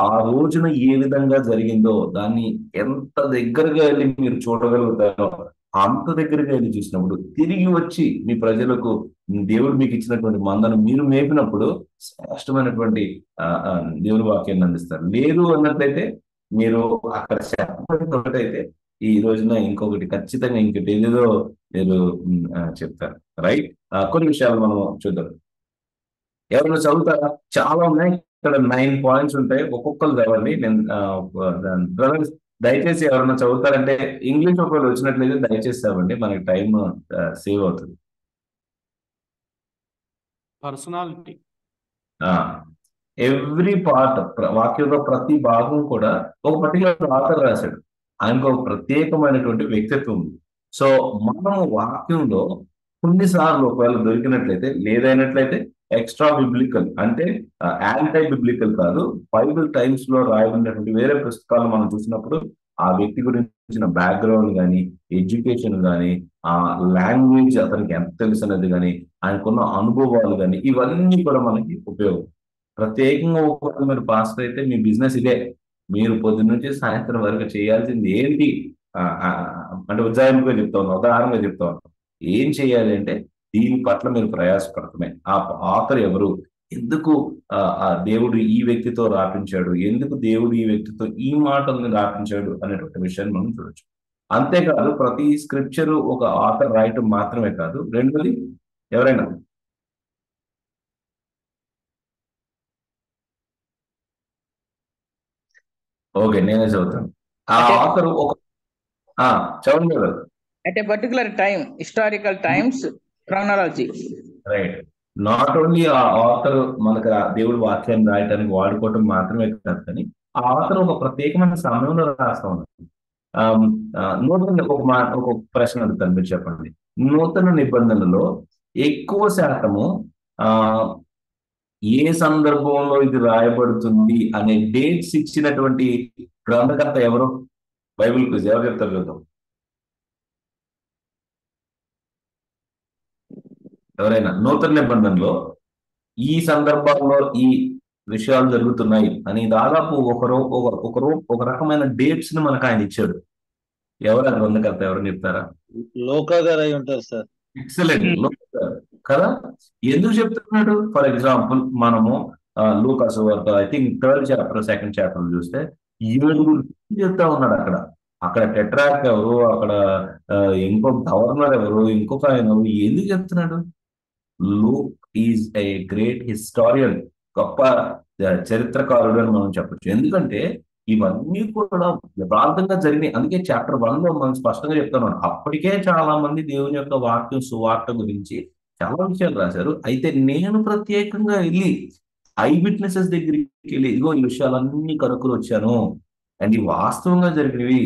ఆ రోజున ఏ విధంగా జరిగిందో దాన్ని ఎంత దగ్గరగా వెళ్ళి మీరు చూడగలుగుతారో అంత దగ్గరగా వెళ్ళి చూసినప్పుడు తిరిగి వచ్చి మీ ప్రజలకు దేవుడు మీకు ఇచ్చినటువంటి మందను మీరు మేపినప్పుడు శ్రేష్టమైనటువంటి దేవుని వాక్యాన్ని అందిస్తారు. లేదు అన్నట్లయితే మీరు అక్కడ శాపమైతే ఈ రోజున ఇంకొకటి ఖచ్చితంగా ఇంకొకటి ఏదేదో మీరు చెప్తారు. రైట్. కొన్ని విషయాలు మనం చూద్దాం. ఎవరైనా చదువుతారా? చాలా ఉన్నాయి. ఇక్కడ 9 పాయింట్స్ ఉంటాయి. ఒక్కొక్కరు చదవండి. నేను బ్రదర్స్ దయచేసి ఎవరైనా చదువుతారంటే ఇంగ్లీష్ ఒకవేళ వచ్చినట్లయితే దయచేసి చదవండి, మనకి టైం సేవ్ అవుతుంది. పర్సనాలిటీ. ఎవ్రీ పార్ట్, వాక్యంలో ప్రతి భాగం కూడా ఒక పర్టికులర్ ఆథర్ రాశాడు. ఆయనకు ఒక ప్రత్యేకమైనటువంటి వ్యక్తిత్వం ఉంది. సో మనము వాక్యంలో కొన్నిసార్లు ఒకవేళ దొరికినట్లయితే, లేదైనట్లయితే ఎక్స్ట్రా బిబ్లికల్ అంటే యాంటై బిబ్లికల్ కాదు, బైబిల్ టైమ్స్ లో రాయబడినటువంటి వేరే పుస్తకాలు మనం చూసినప్పుడు ఆ వ్యక్తి గురించిన బ్యాక్గ్రౌండ్ కానీ, ఎడ్యుకేషన్ కానీ, ఆ లాంగ్వేజ్ అతనికి ఎంత తెలుసు అనేది కానీ, ఆయనకున్న అనుభవాలు కానీ, ఇవన్నీ కూడా మనకి ఉపయోగం. ప్రత్యేకంగా ఒకవేళ మీరు పాస్టర్ అయితే మీ బిజినెస్ ఇదే, మీరు పొద్దున్న నుంచి సాయంత్రం వరకు చేయాల్సింది ఏంటి అంటే ఉజ్జాయింపుగా చెప్తా ఉన్నాం, ఉదాహరణగా చెప్తా ఉన్నాం. ఏం చేయాలి అంటే దీని పట్ల మీరు ప్రయాసపడటమే. ఆ ఆథర్ ఎవరు, ఎందుకు ఆ దేవుడు ఈ వ్యక్తితో రాపించాడు, ఎందుకు దేవుడు ఈ వ్యక్తితో ఈ మాటల్ని రాపించాడు అనేటువంటి విషయాన్ని మనం చూడొచ్చు. అంతేకాదు ప్రతి స్క్రిప్చర్ ఒక ఆథర్ రాయటం మాత్రమే కాదు, రెండోది ఎవరైనా ఓకే నేనే చదువుతాను. ఆ ఆథర్ ఒక చదవండి కదా. at a particular time, historical times, chronology. Right. Not only ఆ ఆథర్ మనకు దేవుడు వాక్యాన్ని రాయటానికి వాడుకోవటం మాత్రమే కాదు, కానీ ఆ ఆథర్ ఒక ప్రత్యేకమైన సమయంలో రాస్తా ఉన్నారు. నూతన ఒక ప్రశ్న అడుగుతాను, మీరు చెప్పండి. నూతన నిబంధనలో ఎక్కువ శాతము ఆ ఏ సందర్భంలో ఇది రాయబడుతుంది అనే డేట్స్ ఇచ్చినటువంటి గ్రంథకర్త ఎవరు? బైబిల్ క్విజ్ ఎవరు చెప్తారు చూద్దాం. ఎవరైనా నూతన నిబంధనలో ఈ సందర్భాల్లో ఈ విషయాలు జరుగుతున్నాయి అని దాదాపు ఒక రకమైన డేట్స్ ని మనకు ఆయన ఇచ్చాడు. ఎవరు ఆ గ్రంథకర్త, ఎవరు చెప్తారా? లోకా గారు అయి ఉంటారు సార్. ఎక్సలెంట్ కదా. ఎందుకు చెప్తున్నాడు? ఫర్ ఎగ్జాంపుల్ మనము లూకాసు వార్త I think 3rd chapter 2nd chapter చూస్తే 7 చెప్తా ఉన్నాడు. అక్కడ టెట్రాక్ ఎవరు, అక్కడ ఇంకొక గవర్నర్ ఎవరు, ఇంకొక ఆయన ఎవరు, ఎందుకు చెప్తున్నాడు? Luke is a great historian, గొప్ప చరిత్రకారుడు అని మనం చెప్పొచ్చు. ఎందుకంటే ఇవన్నీ కూడా యథార్థంగా జరిగినాయి. అందుకే చాప్టర్ 1 లో మనం స్పష్టంగా చెప్తున్నాం, అప్పటికే చాలా మంది దేవుని యొక్క వాక్యం సువార్త గురించి చాలా విషయాలు రాశారు. అయితే నేను ప్రత్యేకంగా వెళ్ళి ఐ విట్నెసెస్ దగ్గరికి వెళ్ళి ఇదిగో ఈ విషయాలన్నీ కనుక్కుని వచ్చాను, అండ్ ఇవి వాస్తవంగా జరిగినవి,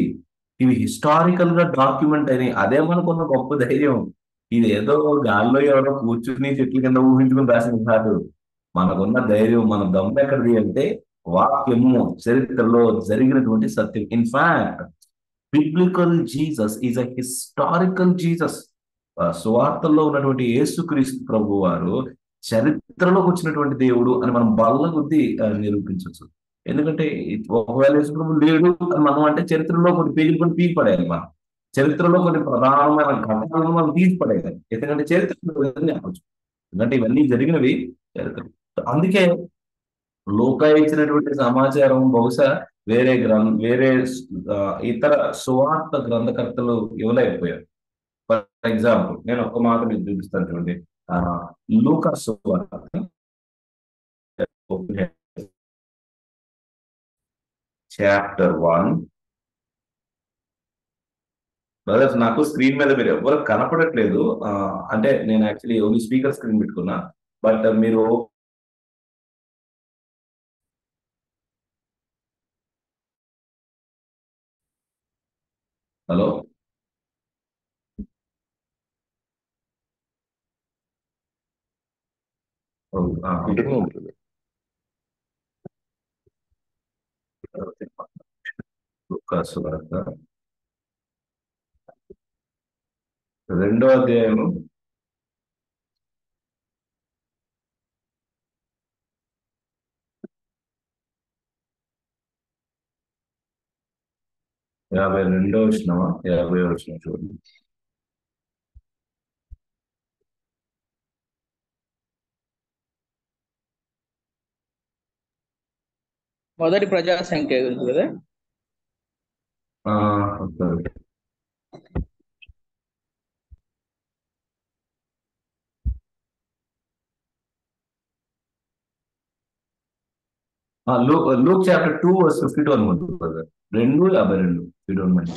ఇవి హిస్టారికల్ గా డాక్యుమెంట్ అయినాయి. అదే మనకున్న గొప్ప ధైర్యం. ఇది ఏదో గాల్లో ఎవరో కూర్చుని చెట్ల కింద ఊహించుకుని రాసింది కాదు. మనకున్న ధైర్యం, మన దమ్ము ఎక్కడిది అంటే వాక్యము, చరిత్రలో జరిగినటువంటి సత్యం. In fact biblical Jesus is a historical Jesus. సువార్తల్లో ఉన్నటువంటి యేసుక్రీస్తు ప్రభు వారు చరిత్రలోకి వచ్చినటువంటి దేవుడు అని మనం బల్ల కొద్దీ నిరూపించవచ్చు. ఎందుకంటే ఒకవేళ యేసు ప్రభు లేడు అని మనం అంటే చరిత్రలో కొన్ని పేజీలు కొన్ని పీకి పడేయాలి. మనం చరిత్రలో కొన్ని ప్రధానమైన ఘటనలను మనం తీసి పడేయాలి. ఎందుకంటే చరిత్రలో చెప్పచ్చు, ఎందుకంటే ఇవన్నీ జరిగినవి చరిత్ర. అందుకే లోకా ఇచ్చినటువంటి సమాచారం బహుశా వేరే ఇతర సువార్త గ్రంథకర్తలు ఇవ్వలేకపోయారు. ఫర్ ఎగ్జాంపుల్ నేను ఒక మాట మీకు చూపిస్తాను చూడండి. లూకా సువార్త చాప్టర్ 1. బ్రదర్స్, నాకు స్క్రీన్ మీద మీరు ఎవరు కనపడట్లేదు. అంటే నేను యాక్చువల్లీ ఓన్లీ స్పీకర్ స్క్రీన్ పెట్టుకున్నా, బట్ మీరు హలో లూకాసు వార్త 2వ అధ్యాయము 52వ వచనమా 50వ వచనం చూడండి. మొదటి ప్రజా సంఖ్య గురించి కదా. లూక్ చాప్టర్ 2 verse 52 అనుకుంటుంది brother. 2:52 if you don't mind.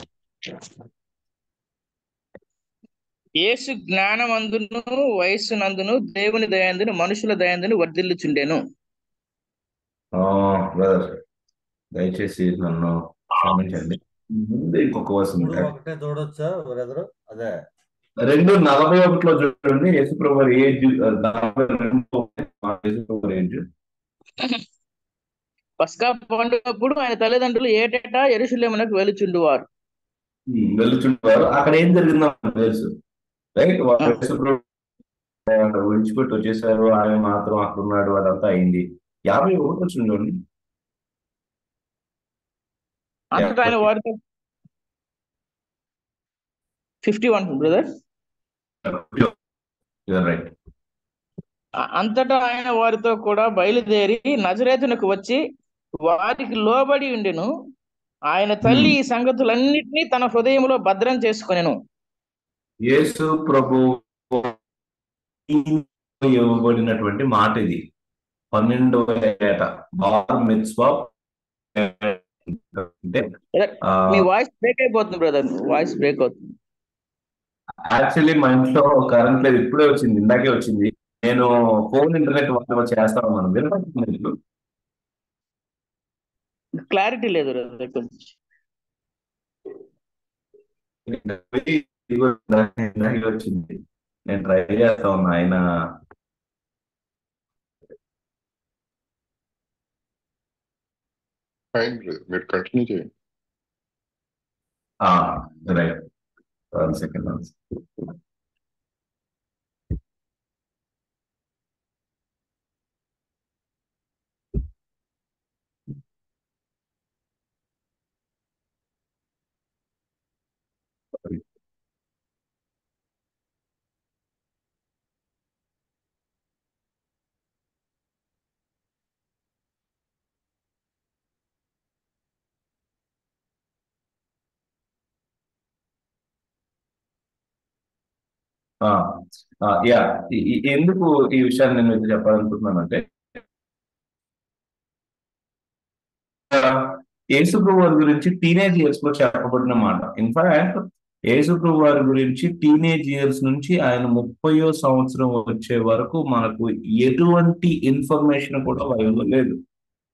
యేసు జ్ఞానమందును వయస్సునందును దేవుని దయందును మనుషుల దయందును వర్ధిల్లుచుండెను. బ్రదర్ దయచేసి నన్ను క్షమించండి. ముందు ఇంకొక వర్స్ ఉంటాయి. ఒకటే చూడొచ్చా బ్రదర్? అదే 2:41 చూడండి. యేసుప్రభు వారి ఏజ్ పస్కా పండుగప్పుడు ఆయన తల్లిదండ్రులు ఏటేటా యెరూషలేమునకు వెలుచుండువారు. అక్కడ ఏం జరిగిందో తెలుసు, రైట్? యేసుప్రభు విడిచిపెట్టి వచ్చేసారు, ఆయన మాత్రం అక్కడ ఉన్నాడు, అదంతా అయింది. 51 చూడండి. అంతటా ఆయన వారితో 51 బ్రదర్. రైట్. అంతటా ఆయన వారితో కూడా బయలుదేరి నజరేతునకు వచ్చి వారికి లోబడి ఉండెను. ఆయన తల్లి ఈ సంగతులన్నిటినీ తన హృదయంలో భద్రం చేసుకొనెను. యేసు ప్రభు ఇవ్వబడినటువంటి మాట ఇది. 12వ ఏట బార్ మిత్స్వా. అంటే మీ వాయిస్ బ్రేక్ అయిపోతుంది బ్రదర్, వాయిస్ బ్రేక్ అవుతుంది. యాక్చువల్లీ మా ఇంట్లో కరెంట్ లేదు, ఇప్పుడే వచ్చింది, ఇందాకే వచ్చింది. నేను ఫోన్ ఇంటర్నెట్ వాటి చేస్తా ఉన్నాను. వినపడుతుంది మీకు? క్లారిటీ లేదు బ్రదర్ కొంచెం. ఇందాకే వచ్చింది, నేను ట్రై చేస్తా ఉన్నా. ఆయన ఫైన్ బ్రదర్, మీరు కంటిన్యూ చేయండి. Right, 1 second. యా, ఎందుకు ఈ విషయాన్ని నేను మీకు చెప్పాలనుకుంటున్నానంటే, యేసుప్రభు వారి గురించి టీనేజ్ ఇయర్స్ లో చెప్పబడిన మాట. ఇన్ఫాక్ట్ యేసుప్రభు వారి గురించి టీనేజ్ ఇయర్స్ నుంచి ఆయన 30వ సంవత్సరం వచ్చే వరకు మనకు ఎటువంటి ఇన్ఫర్మేషన్ కూడా బైబిల్లో లేదు.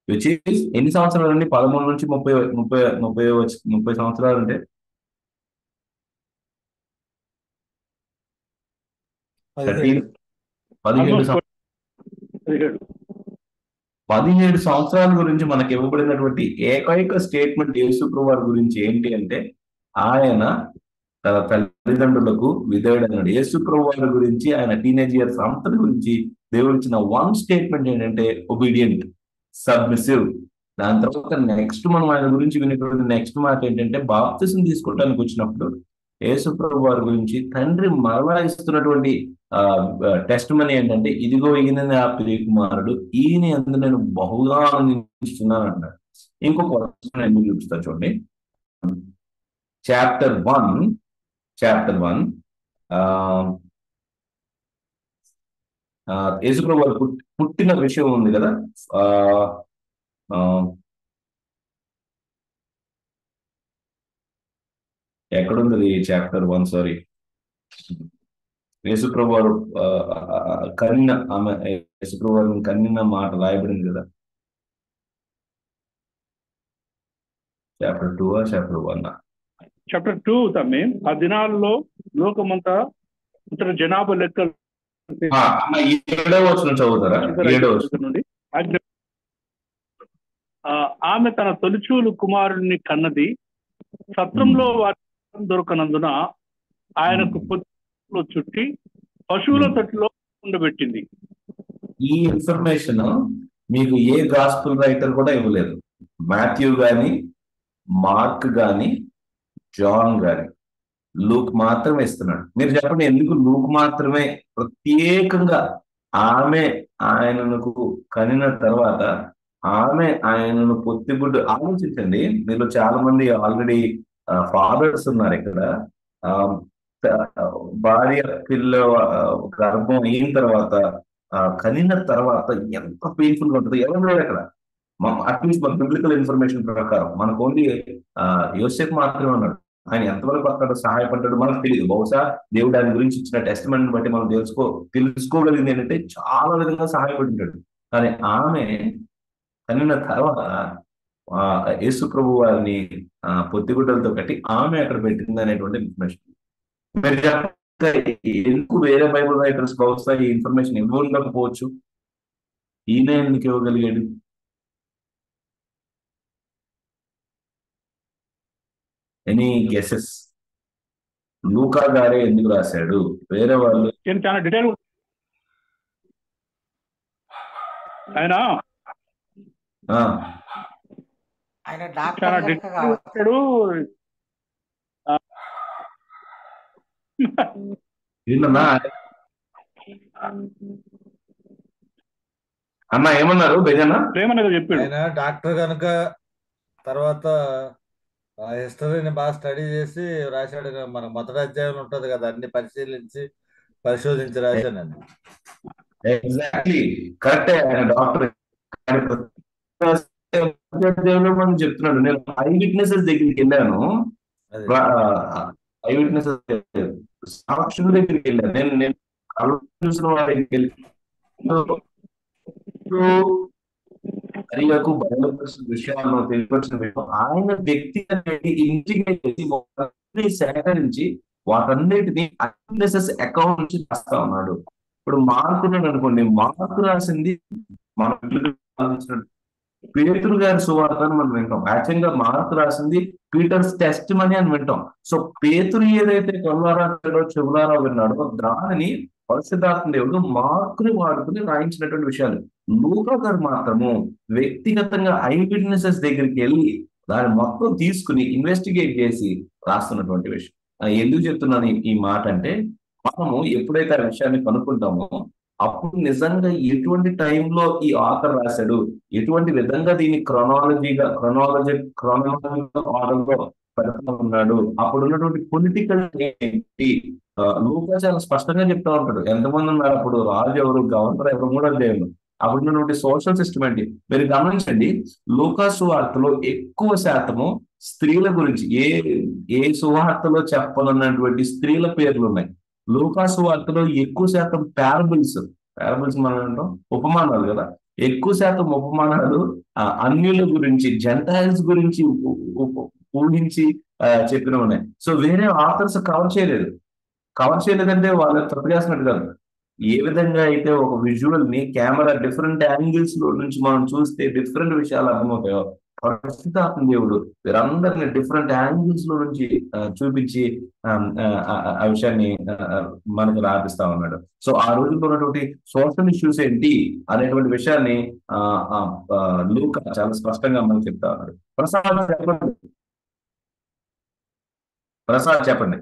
విచ్ ఈస్ ఎన్ని సంవత్సరాలు అండి? 13 నుంచి 30 సంవత్సరాలు అంటే 17 సంవత్సరాల గురించి మనకి ఇవ్వబడినటువంటి ఏకైక స్టేట్మెంట్ యేసుప్రభు వారి గురించి ఏంటి అంటే, ఆయన తన తల్లిదండ్రులకు విధేయుడన్నాడు. యేసుప్రభు వారి గురించి, ఆయన టీనేజ్ ఇయర్స్ అంతటి గురించి దేవుడు ఇచ్చిన వన్ స్టేట్మెంట్ ఏంటంటే ఒబీడియంట్, సబ్మిసివ్. దాని తర్వాత నెక్స్ట్ మనం ఆయన గురించి వినేటువంటి నెక్స్ట్ మాట ఏంటంటే, బాప్తిసం తీసుకోవడానికి వచ్చినప్పుడు యేసుప్రభు వారి గురించి తండ్రి మరలా ఇస్తున్నటువంటి టెస్ట్ మనీ ఏంటంటే, ఇదిగో ఈయన నా ప్రియ కుమారుడు, ఈయన యందు నేను బహుగా ఆనందిస్తున్నాను అంటాడు. ఇంకొక ఎందుకు చూపిస్తా చూడండి. చాప్టర్ 1 యేసుప్రభు వారు పుట్టిన విషయం ఉంది కదా. ఎక్కడుంది చాప్టర్ 1? సారీ, యేసుప్రభు వారు కన్నిన ఆమె, యేసుప్రభు వారిని కన్నిన మాట రాయబడింది కదా. Chapter 2 chapter 1? చాప్టర్ 2 తమ్మి. ఆ దినాల్లో లోకమంతా ఇతర జనాభా లెక్కలు 7వ వచనం చదువుతారా? 7వ వచనం నుండి ఆమె తన తొలిచూలు కుమారుడిని కన్నది. సత్రంలో వారి దొరకనందున ఆయనకు పొత్తులో చుట్టి పశువుల తట్టులో ఉండబెట్టింది. ఈ ఇన్ఫర్మేషన్ మీకు ఏ గాస్పుల్ రైటర్ కూడా ఇవ్వలేదు. మాథ్యూ గాని, మార్క్ గాని, జాన్ గాని, లూక్ మాత్రమే ఇస్తున్నాడు. మీరు చెప్పండి, ఎందుకు లూక్ మాత్రమే ప్రత్యేకంగా ఆమె ఆయనకు కనిన తర్వాత ఆమె ఆయనను పొత్తిగుడ్డు? ఆలోచించండి, మీరు చాలా మంది ఆల్రెడీ ఫాదర్స్ ఉన్నారు ఇక్కడ. భార్య పిల్ల గర్భం అయిన తర్వాత కనిన తర్వాత ఎంత పెయిన్ఫుల్ గా ఉంటుందో ఎవరు లేరు అక్కడ. అట్లీస్ట్ మన బిబ్లికల్ ఇన్ఫర్మేషన్ ప్రకారం మనకు ఓన్లీ యోసేపు మాత్రమే ఉన్నాడు. ఆయన ఎంతవరకు అక్కడ సహాయపడ్డాడు మనకు తెలియదు. బహుశా దేవుడు ఆయన గురించి ఇచ్చిన టెస్టిమెంట్ బట్టి మనం తెలుసుకోగలిగింది ఏంటంటే చాలా విధంగా సహాయపడి ఉంటాడు. కానీ ఆమె కనిన తర్వాత యేసు ప్రభు వారిని పొత్తిగుడ్డలతో కట్టి ఆమె అక్కడ పెట్టింది అనేటువంటి ఇన్ఫర్మేషన్. ఎందుకు వేరే బైబుల్ రైటర్స్ బహుశా ఈ ఇన్ఫర్మేషన్ ఇవ్వకపోవచ్చు, ఈయన ఎందుకు ఇవ్వగలిగాడు? Any guesses? లూకా గారే ఎందుకు రాశాడు? వేరే వాళ్ళు చాలా డీటెయిల్ ఆయన ఆయన చాలా డాక్టర్ డీటెయిల్ కావచ్చు. రాశాడు. ఏంటన్నా అన్న ఏమన్నారు బెజన్న? ప్రేమనగా చెప్పాడు. ఆయన డాక్టర్ కనుక తర్వాత హిస్టరీని బాగా స్టడీ చేసి రాశాడు. మన మొదటి అధ్యాయంలో ఉంటది కదా, అన్ని పరిశోధించి రాశానండి. ఎగ్జాక్ట్లీ కరెక్టే. ఆయన డాక్టర్ మనం చెప్తున్నాడు. నేను ఐ విట్నెసెస్ దగ్గరికి వెళ్ళాను, అది ఐ విట్నెసెస్ సాక్షుల దగ్గరికి వెళ్ళాను. నేను కళ్ళు చూసిన వారి దగ్గరికి వెళ్ళి మరియకు బయలుపరిచిన విషయాలను తెలియపరిచిన విషయం ఆయన వ్యక్తి అనేది ఇంటిగ్రేట్ చేసి వాటన్నిటిని సేకరించి వాటన్నిటిని ఐవిట్నెసెస్ అకౌంట్ నుంచి రాస్తా ఉన్నాడు. ఇప్పుడు మార్కు అనుకోండి, మార్కు రాసింది మన పేతురు గారి సువార్త అని మనం వింటాం. యాక్చువల్గా మార్కు రాసింది పీటర్స్ టెస్ట్ మనీ అని వింటాం. సో పేతురు ఏదైతే కళ్ళారా చెవులారా విన్నాడో దానిని పరిశుద్ధాత్మ దేవుడు మార్కుని వాడుకుని రాయించినటువంటి విషయాలు. లూకా గారు మాత్రము వ్యక్తిగతంగా ఐ విట్నెసెస్ దగ్గరికి వెళ్ళి దాన్ని మొత్తం తీసుకుని ఇన్వెస్టిగేట్ చేసి రాస్తున్నటువంటి విషయం. ఎందుకు చెప్తున్నాను ఈ మాట అంటే, మనము ఎప్పుడైతే ఆ విషయాన్ని కనుక్కుంటామో అప్పుడు నిజంగా ఎటువంటి టైంలో ఈ ఆథర్ రాశాడు, ఎటువంటి విధంగా దీన్ని క్రొనాలజికల్ ఆర్డర్ లో పెడతా ఉన్నాడు, అప్పుడు ఉన్నటువంటి పొలిటికల్ ఏంటి, లూకా చాలా స్పష్టంగా చెప్తా ఉంటాడు. ఎంతమంది ఉన్నారు అప్పుడు, రాజు ఎవరు, గవర్నర్ ఎవరు, మూడో దేవుడు, అప్పుడు ఉన్నటువంటి సోషల్ సిస్టమ్ ఏంటి. మీరు గమనించండి, లూకా సువార్తలో ఎక్కువ శాతము స్త్రీల గురించి ఏ సువార్తలో చెప్పనున్నటువంటి స్త్రీల పేర్లు ఉన్నాయి. లూకా సువార్తలో ఎక్కువ శాతం పారబుల్స్ మనం అంటాం ఉపమానాలు కదా, ఎక్కువ శాతం ఉపమానాలు అన్యుల గురించి, జెంటైల్స్ గురించి ఊహించి చెప్పిన ఉన్నాయి. సో వేరే ఆథర్స్ కవర్ చేయలేదంటే వాళ్ళు తప్పు చేస్తున్నట్టు కాదు. ఏ విధంగా అయితే ఒక విజువల్ ని కెమెరా డిఫరెంట్ యాంగిల్స్ లో నుంచి మనం చూస్తే డిఫరెంట్ విషయాలు అర్థమవుతాయో, పరిశుద్ధాత్మ దేవుడు వీరందరిని డిఫరెంట్ యాంగిల్స్ లో నుంచి చూపించి ఆ విషయాన్ని మనకు రాపిస్తా ఉన్నాడు. సో ఆ రోజుల్లో ఉన్నటువంటి సోషల్ ఇష్యూస్ ఏంటి అనేటువంటి విషయాన్ని లూకా చాలా స్పష్టంగా మనకు చెప్తా ఉన్నాడు. ప్రసాద్ చెప్పండి.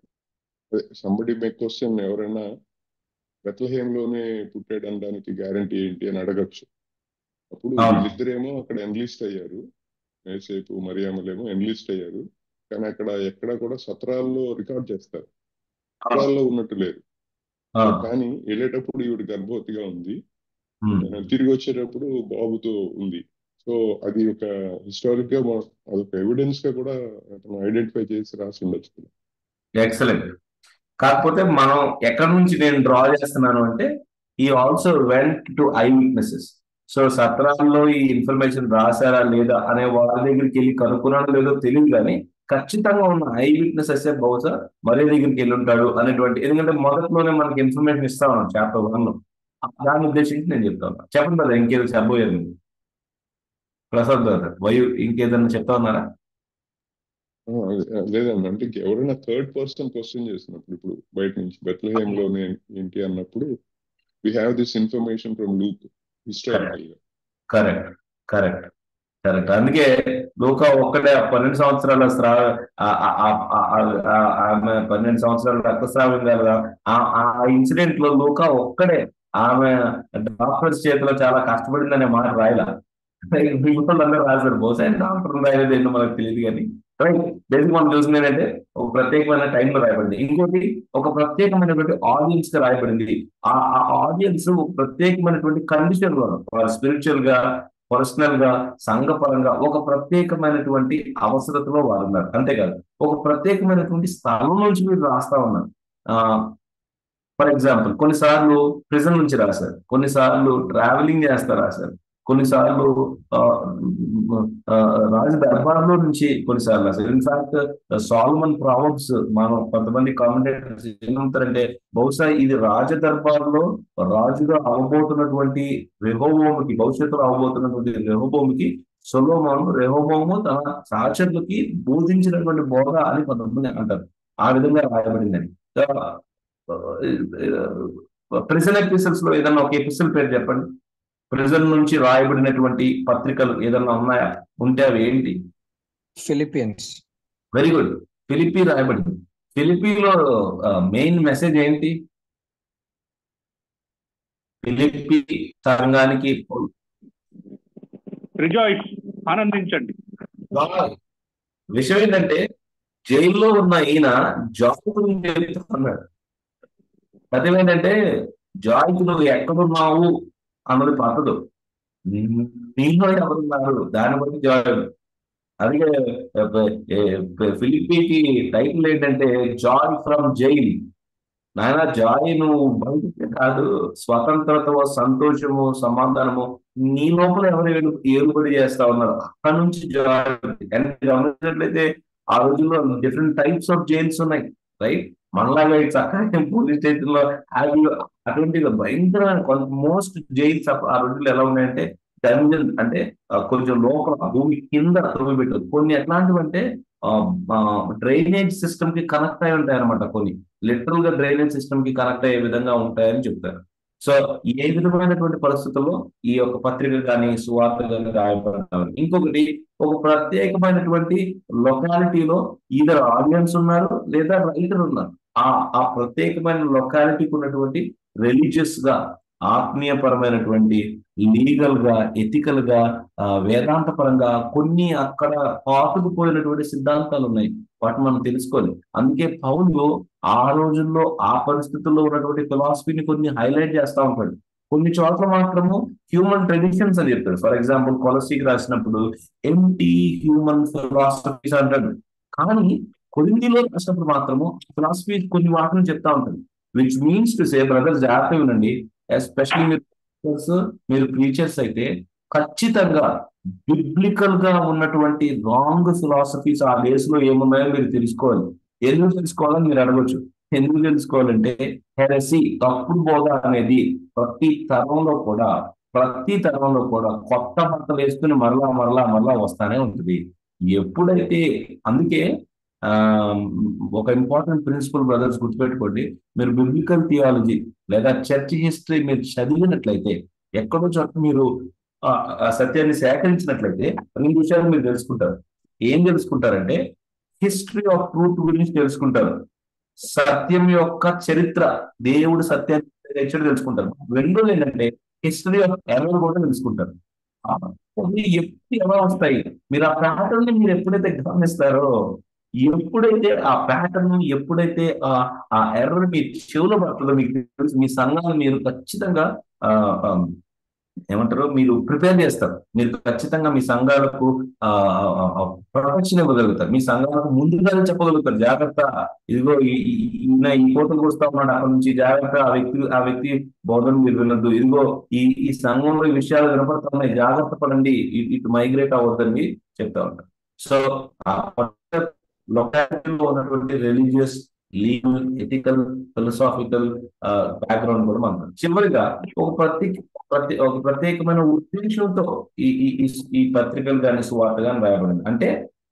సంబడి మై క్వశ్చన్, ఎవరైనా బెత్లహేంలోనే పుట్టాడు అనడానికి గ్యారంటీ ఏంటి అని అడగచ్చు. అప్పుడు వీళ్ళిద్దరేమో అక్కడ ఎన్లిస్ట్ అయ్యారు, యేసేపు మరియమ్మలేమో ఎన్లిస్ట్ అయ్యారు. కానీ అక్కడ ఎక్కడ కూడా సత్రాల్లో రికార్డ్ చేస్తారు, సత్రాల్లో ఉన్నట్టు లేదు. కానీ వెళ్ళేటప్పుడు ఈవిడ గర్భవతిగా ఉంది, తిరిగి వచ్చేటప్పుడు బాబుతో ఉంది. సో అది ఒక హిస్టారిక్ గా అదొక ఎవిడెన్స్ గా కూడా అతను ఐడెంటిఫై చేసి రాసి ఉండొచ్చు. ఎక్సలెంట్. కాకపోతే మనం ఎక్కడి నుంచి నేను డ్రా చేస్తున్నాను అంటే, ఈ also went to eyewitnesses. So సత్రాల్లో ఈ ఇన్ఫర్మేషన్ రాశారా లేదా అనే వాళ్ళ దగ్గరికి వెళ్ళి కనుక్కున్నాడో లేదో తెలియదు, కానీ ఖచ్చితంగా ఉన్న ఐ విట్నెసెస్ బహుశా మరే దగ్గరికి వెళ్ళి ఉంటాడు అనేటువంటి, ఎందుకంటే మొదట్లోనే మనకి ఇన్ఫర్మేషన్ ఇస్తా ఉన్నాం చాప్టర్ 1 దాన్ని ఉద్దేశించి నేను చెప్తాను. చెప్పండి కదా, ఇంకేదో చెప్పబోయేది ప్రసాద్ గారు, ఇంకేదన్నా చెప్తా ఉన్నారా? లేదండి, అంటే ఎవరైనా థర్డ్ పర్సన్ క్వశ్చన్ చేసినప్పుడు, ఇప్పుడు బయట నుంచి బెత్లహేమ్ లోనే ఏంటి అన్నప్పుడు we have this information from Luke historically. Correct. అందుకే లూకా ఒక్కడే 12 సంవత్సరాల ఆమె 12 సంవత్సరాల రక్తస్రావం కదా, ఆ ఇన్సిడెంట్ లో లూకా ఒక్కడే ఆమె డాక్టర్స్ చేతిలో చాలా కష్టపడిందనే మాట రాయలా. అందరూ రాశారు, బహుశా డాక్టర్ రాయలేదు ఏంటో మనకు తెలియదు, కానీ బేసిక్ మనం చూసింది ఏంటంటే ఒక ప్రత్యేకమైన టైంలో రాయబడింది. ఇంకోటి ఒక ప్రత్యేకమైనటువంటి ఆడియన్స్ గా రాయబడింది. ఆ ఆడియన్స్ ఒక ప్రత్యేకమైనటువంటి కండిషన్ లో, స్పిరిచువల్ గా, పర్సనల్ గా, సంఘపరంగా ఒక ప్రత్యేకమైనటువంటి అవసరతలో వారు ఉన్నారు. అంతేకాదు ఒక ప్రత్యేకమైనటువంటి స్థలం నుంచి మీరు రాస్తా ఉన్నారు. ఫర్ ఎగ్జాంపుల్ కొన్నిసార్లు ప్రిజన్ నుంచి రాశారు, కొన్నిసార్లు ట్రావెలింగ్ చేస్తా రాశారు, కొన్నిసార్లు రాజ దర్బార్లో నుంచి కొన్నిసార్లు రాశారు. ఇన్ఫాక్ట్ సాల్మన్ ప్రావర్బ్స్ మనం కొంతమంది కామెంటేటర్స్ ఏమంటారంటే, బహుశా ఇది రాజ దర్బార్లో రాజుగా అవబోతున్నటువంటి రెహోబోముకి, భవిష్యత్తులో అవబోతున్నటువంటి రెహోబోముకి రెహోబోము తన సహచరులకి బోధించినటువంటి బోధ అని కొంతమంది అంటారు. ఆ విధంగా రాయబడిందని. ప్రిజన్ ఎపిసోడ్స్ లో ఏదన్నా ఒక ఎపిసోడ్ పేరు చెప్పండి. ప్రిజన్ నుంచి రాయబడినటువంటి పత్రికలు ఏదన్నా ఉన్నాయా? ఉంటే అవి ఏంటి? ఫిలిపియన్స్. Very good. ఫిలిపి రాయబడింది. ఫిలిపిలో మెయిన్ మెసేజ్ ఏంటి? ఫిలిపి సంఘానికి రిజాయిస్, ఆనందించండి. విషయం ఏంటంటే జైల్లో ఉన్న ఈయన జాయ్ గురించి చెప్తున్నాడు. అదేంటంటే జాయ్కి నువ్వు ఎక్కడున్నావు అన్నది పద్ధతి, నీలో ఎవరున్నారు దాన్ని బట్టి జాయ్. అందుకే ఫిలిప్పీకి టైటిల్ ఏంటంటే జాయ్ ఫ్రమ్ జైల్. నాయన జాయ్ నువ్వు బయటికి కాదు, స్వతంత్రత, సంతోషము, సమాధానము నీ లోపల ఎవరు ఏలుబడి చేస్తా ఉన్నారు అక్కడ నుంచి జాయ్. అండ్ గమనించినట్లయితే ఆ రోజుల్లో డిఫరెంట్ టైప్స్ ఆఫ్ జైల్స్ ఉన్నాయి, రైట్? మనలాగా చక్కగా పోలీస్ స్టేషన్ లో అటువంటి భయంకరమైన మోస్ట్ జైల్స్ ఆ రోజుల్లో ఎలా ఉన్నాయంటే డంజన్, అంటే కొంచెం లోపల భూమి కింద తవ్వి పెట్టదు. కొన్ని ఎట్లాంటివి అంటే డ్రైనేజ్ సిస్టమ్ కి కనెక్ట్ అయి ఉంటాయి అనమాట. కొన్ని లిటరల్ గా డ్రైనేజ్ సిస్టమ్ కి కనెక్ట్ అయ్యే విధంగా ఉంటాయని చెప్తారు. సో ఏ విధమైనటువంటి పరిస్థితుల్లో ఈ యొక్క పత్రిక కానీ సువార్త కానీ రాయబడతారు. ఇంకొకటి, ఒక ప్రత్యేకమైనటువంటి లొకాలిటీలో ఈధర్ ఆడియన్స్ ఉన్నారు లేదా రైటర్ ఉన్నారు. ఆ ప్రత్యేకమైన లొకాలిటీకి ఉన్నటువంటి రిలీజియస్ గా, ఆత్మీయపరమైనటువంటి, లీగల్ గా, ఎథికల్ గా, వేదాంత పరంగా కొన్ని అక్కడ పాతుకుపోయినటువంటి సిద్ధాంతాలు ఉన్నాయి. వాటిని మనం తెలుసుకోవాలి. అందుకే పౌలు ఆ రోజుల్లో ఆ పరిస్థితుల్లో ఉన్నటువంటి ఫిలాసఫీని కొన్ని హైలైట్ చేస్తా ఉంటాడు. కొన్ని చోట్ల మాత్రము హ్యూమన్ ట్రెడిషన్స్ అని చెప్తాడు. ఫర్ ఎగ్జాంపుల్ కొలసీకి రాసినప్పుడు ఎంటీ హ్యూమన్ ఫిలాసఫీస్ అంటాడు. కానీ కొరింథీలో రాసినప్పుడు మాత్రము ఫిలాసఫీ కొన్ని వాటిని చెప్తా ఉంటాడు. Which means to say, brothers జాగ్రత్తగా వినండి, ఎస్పెషల్లీ మీరు ప్రీచర్స్ అయితే ఖచ్చితంగా బిబ్లికల్ గా ఉన్నటువంటి రాంగ్ ఫిలాసఫీస్ ఆ డేస్ లో ఏమున్నాయో మీరు తెలుసుకోవాలి. ఎందుకు తెలుసుకోవాలని మీరు అడగొచ్చు. ఎందుకు తెలుసుకోవాలంటే హెరసీ, తప్పుడు బోధ అనేది ప్రతి తరంలో కూడా కొత్త బట్టలు వేసుకుని మరలా వస్తానే ఉంటుంది. ఎప్పుడైతే, అందుకే ఒక ఇంపార్టెంట్ ప్రిన్సిపల్ బ్రదర్స్ గుర్తుపెట్టుకోండి, మీరు బిబ్లికల్ థియాలజీ లేదా చర్చ్ హిస్టరీ మీరు చదివినట్లయితే, ఎక్కడో చోట మీరు ఆ సత్యాన్ని సేకరించినట్లయితే 2 విషయాలు మీరు తెలుసుకుంటారు. ఏం తెలుసుకుంటారంటే హిస్టరీ ఆఫ్ ట్రూత్ గురించి తెలుసుకుంటారు, సత్యం యొక్క చరిత్ర, దేవుడు సత్యాన్ని తెలుసుకుంటారు. రెండోది ఏంటంటే హిస్టరీ ఆఫ్ ఎర్రర్ కూడా తెలుసుకుంటారు. ఎప్పుడు ఎలా వస్తాయి, మీరు ఆ ప్యాటర్న్ ని మీరు ఎప్పుడైతే గమనిస్తారో, ఎప్పుడైతే ఆ ప్యాటర్న్, ఎప్పుడైతే ఆ ఎర్రర్ మీ చెవులో పడుతుందో మీకు తెలుసు, మీ సంఘాన్ని మీరు ఖచ్చితంగా ఏమంటారు, మీరు ప్రిపేర్ చేస్తారు. మీరు ఖచ్చితంగా మీ సంఘాలకు ప్రొటెక్షన్ ఇవ్వగలుగుతారు. మీ సంఘాలకు ముందుగానే చెప్పగలుగుతారు, జాగ్రత్త, ఇదిగో ఈ కోతలు వస్తా ఉన్నాడు అక్కడ నుంచి, జాగ్రత్త, ఆ వ్యక్తి బోధన మీరు వినొద్దు, ఇదిగో ఈ సంఘంలో ఈ విషయాలు వినపడుతున్నాయి, జాగ్రత్త పడండి, ఇటు మైగ్రేట్ అవ్వద్దని చెప్తా ఉంటారు. సో ఆ లొకాలిటీలో ఉన్నటువంటి religious, legal, ethical, philosophical background కూడా మనం చివరిగా ఒక ప్రత్యేకమైన ఉద్దేశంతో ఈ పత్రికలు కానీ సువార్త కానీ రాయబడింది. అంటే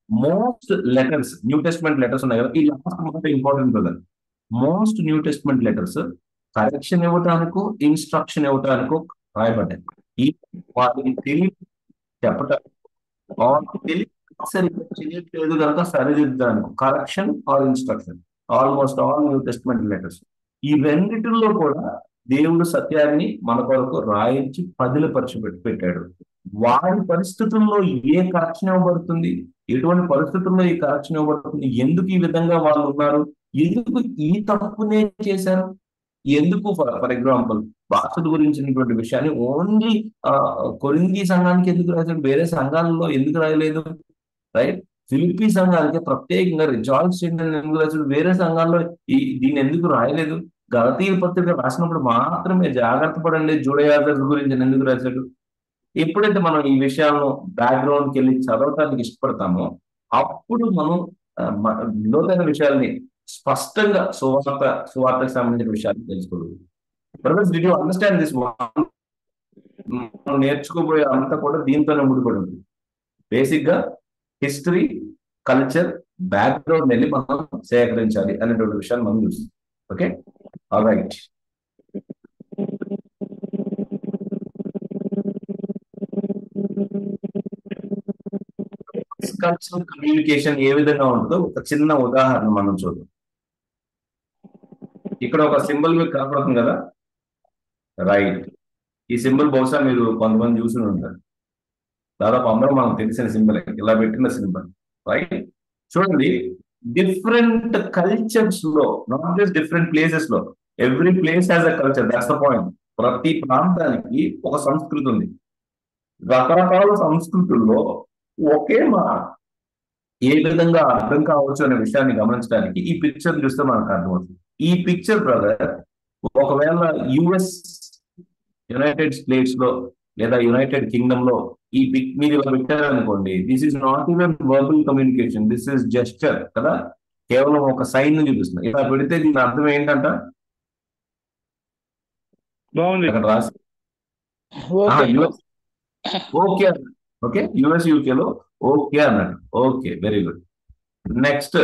most letters, New Testament letters ఉన్నాయి కదా, ఈ లాస్ట్ మాట ఇంపార్టెంట్ కదా. Most New Testament letters correction ఇవ్వటానికో, ఇన్స్ట్రక్షన్ ఇవ్వటానికో రాయబడ్డాయి. ఈ వాటిని తెలియ చెప్పటానికి సరిగ్గా చేయట్లేదు కనుక సరిదిద్దడానికి, correction or instruction, almost all New Testament letters. ఈ రెండిటిలో కూడా దేవుడు సత్యాన్ని మన కొరకు రాయించి పదిలపరిచి పెట్టాడు. వారి పరిస్థితుల్లో ఏ కరెక్షన్ ఇవ్వబడుతుంది, ఎటువంటి పరిస్థితుల్లో ఈ కరెక్షన్ ఇవ్వబడుతుంది, ఎందుకు ఈ విధంగా వాళ్ళు ఉన్నారు, ఎందుకు ఈ తప్పునే చేశారు, ఎందుకు ఫర్ ఎగ్జాంపుల్ భాషల గురించినటువంటి విషయాన్ని ఓన్లీ కొరింథీ సంఘానికి ఎందుకు రాశాడు, వేరే సంఘాలలో ఎందుకు రాయలేదు, రైట్? ఫిలిప్పీ సంఘానికి ప్రత్యేకంగా రిజాయిస్ చేయడం ఎందుకు రాశాడు, వేరే సంఘాల్లో దీన్ని ఎందుకు రాయలేదు? గలతీయ పత్రిక రాసినప్పుడు మాత్రమే జాగ్రత్త పడండి జూడయాజర్స్ గురించి ఎందుకు రాశాడు? ఎప్పుడైతే మనం ఈ విషయాలను బ్యాక్గ్రౌండ్కి వెళ్ళి చదవటానికి ఇష్టపడతామో అప్పుడు మనం లోతైన విషయాల్ని స్పష్టంగా సువార్తకు సంబంధించిన విషయాలు తెలుసుకోగలుగుతాం. Brothers, did you understand this? మనం నేర్చుకోబోయే అంతా కూడా దీంతోనే ముడిపడి ఉంటుంది. బేసిక్ గా హిస్టరీ, కల్చర్, బ్యాక్గ్రౌండ్ వెళ్ళి మనం సేకరించాలి అనేటువంటి విషయాన్ని మనం చూస్తాం. Okay, alright. కల్చరల్ కమ్యూనికేషన్ ఏ విధంగా ఉంటుందో ఒక చిన్న ఉదాహరణ మనం చూద్దాం. ఇక్కడ ఒక సింబల్ మీకు కనపడుతుంది కదా, రైట్? ఈ సింబల్ బహుశా మీరు కొంతమంది చూసి ఉంటారు. దాదాపు అందరూ మనకు తెలిసిన సింబల్ ఇలా పెట్టిన సింబల్, రైట్? చూడండి, డిఫరెంట్ కల్చర్స్ లో, నాట్ జస్ట్ డిఫరెంట్ ప్లేసెస్ లో, every place has a culture. That's the point. ప్రతి ప్రాంతానికి ఒక సంస్కృతి ఉంది. రకరకాల సంస్కృతుల్లో ఒకే ఏ విధంగా అర్థం కావచ్చు అనే విషయాన్ని గమనించడానికి ఈ పిక్చర్ చూస్తే మనకు అర్థమవుతుంది. ఈ పిక్చర్ బ్రదర్ ఒకవేళ యునైటెడ్ స్టేట్స్ లో లేదా యునైటెడ్ కింగ్డమ్ లో ఈ పిక్ మీరు ఇలా పెట్టారనుకోండి, this is not even verbal communication, this is gesture కదా, కేవలం ఒక సైన్ చూపిస్తుంది. ఇలా పెడితే దీని అర్థం ఏంటంట? బాగుంది. అక్కడ రాసి okay US okay, okay, US యూకేలో ఓకే అన్నట్టు. Okay, very good. నెక్స్ట్,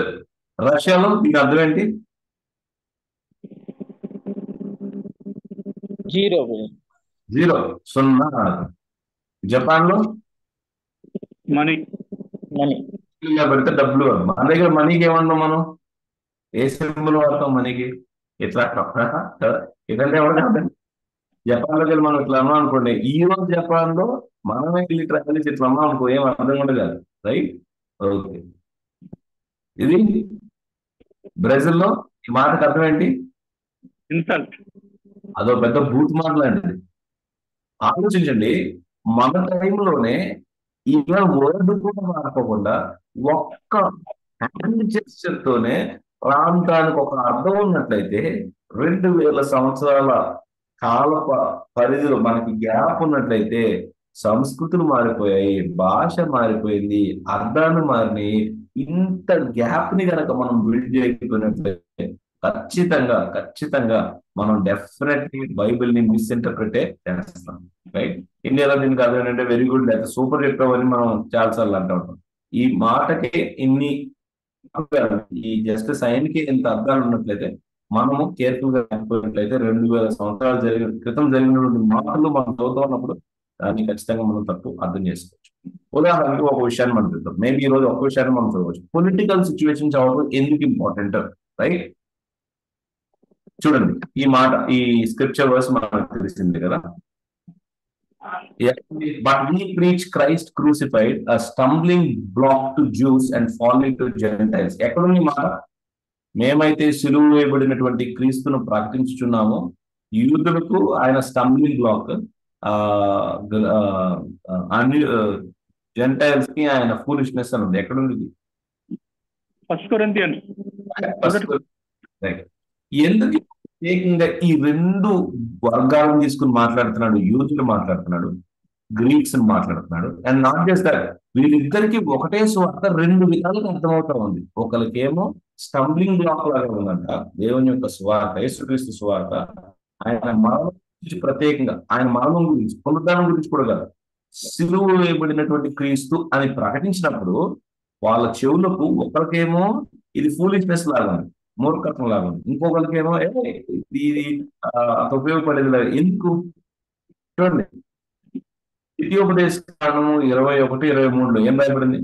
రష్యాలో దీని అర్థం ఏంటి? జీరో జీరో, సున్నా. జపాన్ లో మనీ. మనీ. ఇలా పెడితే డబ్బులు. మన దగ్గర మనీకి ఏమన్నాం మనం? ఏ సింబల్ వాడతాం మనీకి? ఇట్లా ఇదంటే ఎవరు? జపాన్ లోకి వెళ్ళి మనం ఇట్లా అన్నాం అనుకోండి, ఈ రోజు జపాన్ లో మనమే వెళ్ళి ట్రావెల్ చేసి ఇట్లా అన్నాం అనుకో, ఏం అర్థం కూడా కాదు, రైట్? ఓకే. ఇది బ్రెజిల్ లో ఈ మాటకు అర్థం ఏంటి? ఇన్సల్ట్. అదో పెద్ద బూత్ మాట లాంటిది. ఆలోచించండి, మన టైంలోనే ఈవెన్ వర్డ్ కూడా మారిపోకుండా ఒక్క హ్యాండ్ జెస్చర్ తోనే ప్రాంతానికి ఒక అర్థం ఉన్నట్లయితే 2000 సంవత్సరాల కాల పరిధిలో మనకి గ్యాప్ ఉన్నట్లయితే సంస్కృతులు మారిపోయాయి, భాష మారిపోయింది, అర్థాలు మారినాయి. ఇంత గ్యాప్ ని కనుక మనం బిల్డ్ చేయకపోయినట్లయితే ఖచ్చితంగా మనం డెఫినెట్లీ బైబిల్ ని మిస్ఇంటర్ప్రిట్ చేస్తాం, రైట్? ఇండియాలో దీనికి అర్థం ఏంటంటే వెరీ గుడ్ లేదా సూపర్ చెప్పామని మనం చాలాసార్లు అంటూ ఉంటాం. ఈ మాటకి ఇన్ని, ఈ జస్ట్ సైన్ కి ఇంత అర్థాలు ఉన్నట్లయితే మనము కేర్ఫుల్ గా లేకపోయినట్లయితే 2000 సంవత్సరాలు క్రితం జరిగినటువంటి మాటలు మనం చదువుతున్నప్పుడు దాన్ని ఖచ్చితంగా మనం తప్పు అర్థం చేసుకోవచ్చు. ఉదాహరణకి ఒక విషయాన్ని మనం చూద్దాం. మేబీ ఈ రోజు ఒక విషయాన్ని మనం చూడవచ్చు. పొలిటికల్ సిచ్యువేషన్ చదవడం ఎందుకు ఇంపార్టెంట్, రైట్? చూడండి, ఈ మాట, ఈ స్క్రిప్చర్ వర్స్ మనకు తెలిసింది కదా. But we preach Christ crucified, a stumbling block to Jews and folly to Gentiles. ఎక్కడుంది ఈ మాట? మేమైతే సిలువ వేయబడినటువంటి క్రీస్తును ప్రకటించుచున్నామో యూదులకు ఆయన స్టంబ్లింగ్ బ్లాక్, జెంటైల్స్ కి ఆయన ఫూలిష్నెస్ అని ఉంది. ఎక్కడుంది? First Corinthians. ఎందుకు ప్రత్యేకంగా ఈ రెండు వర్గాలను తీసుకుని మాట్లాడుతున్నాడు? యూదులు మాట్లాడుతున్నాడు, గ్రీక్స్ మాట్లాడుతున్నాడు. అండ్ నాట్ జస్ట్ దట్, వీళ్ళిద్దరికి ఒకటే సువార్త రెండు విధాలుగా అర్థమవుతా ఉంది. ఒకరికేమో స్టంబ్లింగ్ బ్లాక్ లాగా ఉందంట దేవుని యొక్క సువార్త, యేసుక్రీస్తు సువార్త. ఆయన మరణం గురించి, ప్రత్యేకంగా ఆయన మరణం గురించి, పునరుద్ధానం గురించి కూడా కాదు, సిలువ వేయబడినటువంటి క్రీస్తు అని ప్రకటించినప్పుడు వాళ్ళ చెవులకు ఒకరికేమో ఇది ఫూలిష్నెస్ లాగా ఉంది, మూర్ఖత్వం లాగా ఉంది. ఇంకొకరికేమో ఇది ఉపయోగపడేది లాగా. ఎందుకు? చూడండి, ద్వితీయోపదేశ కాండము 21-23లో ఏం రాయబడింది?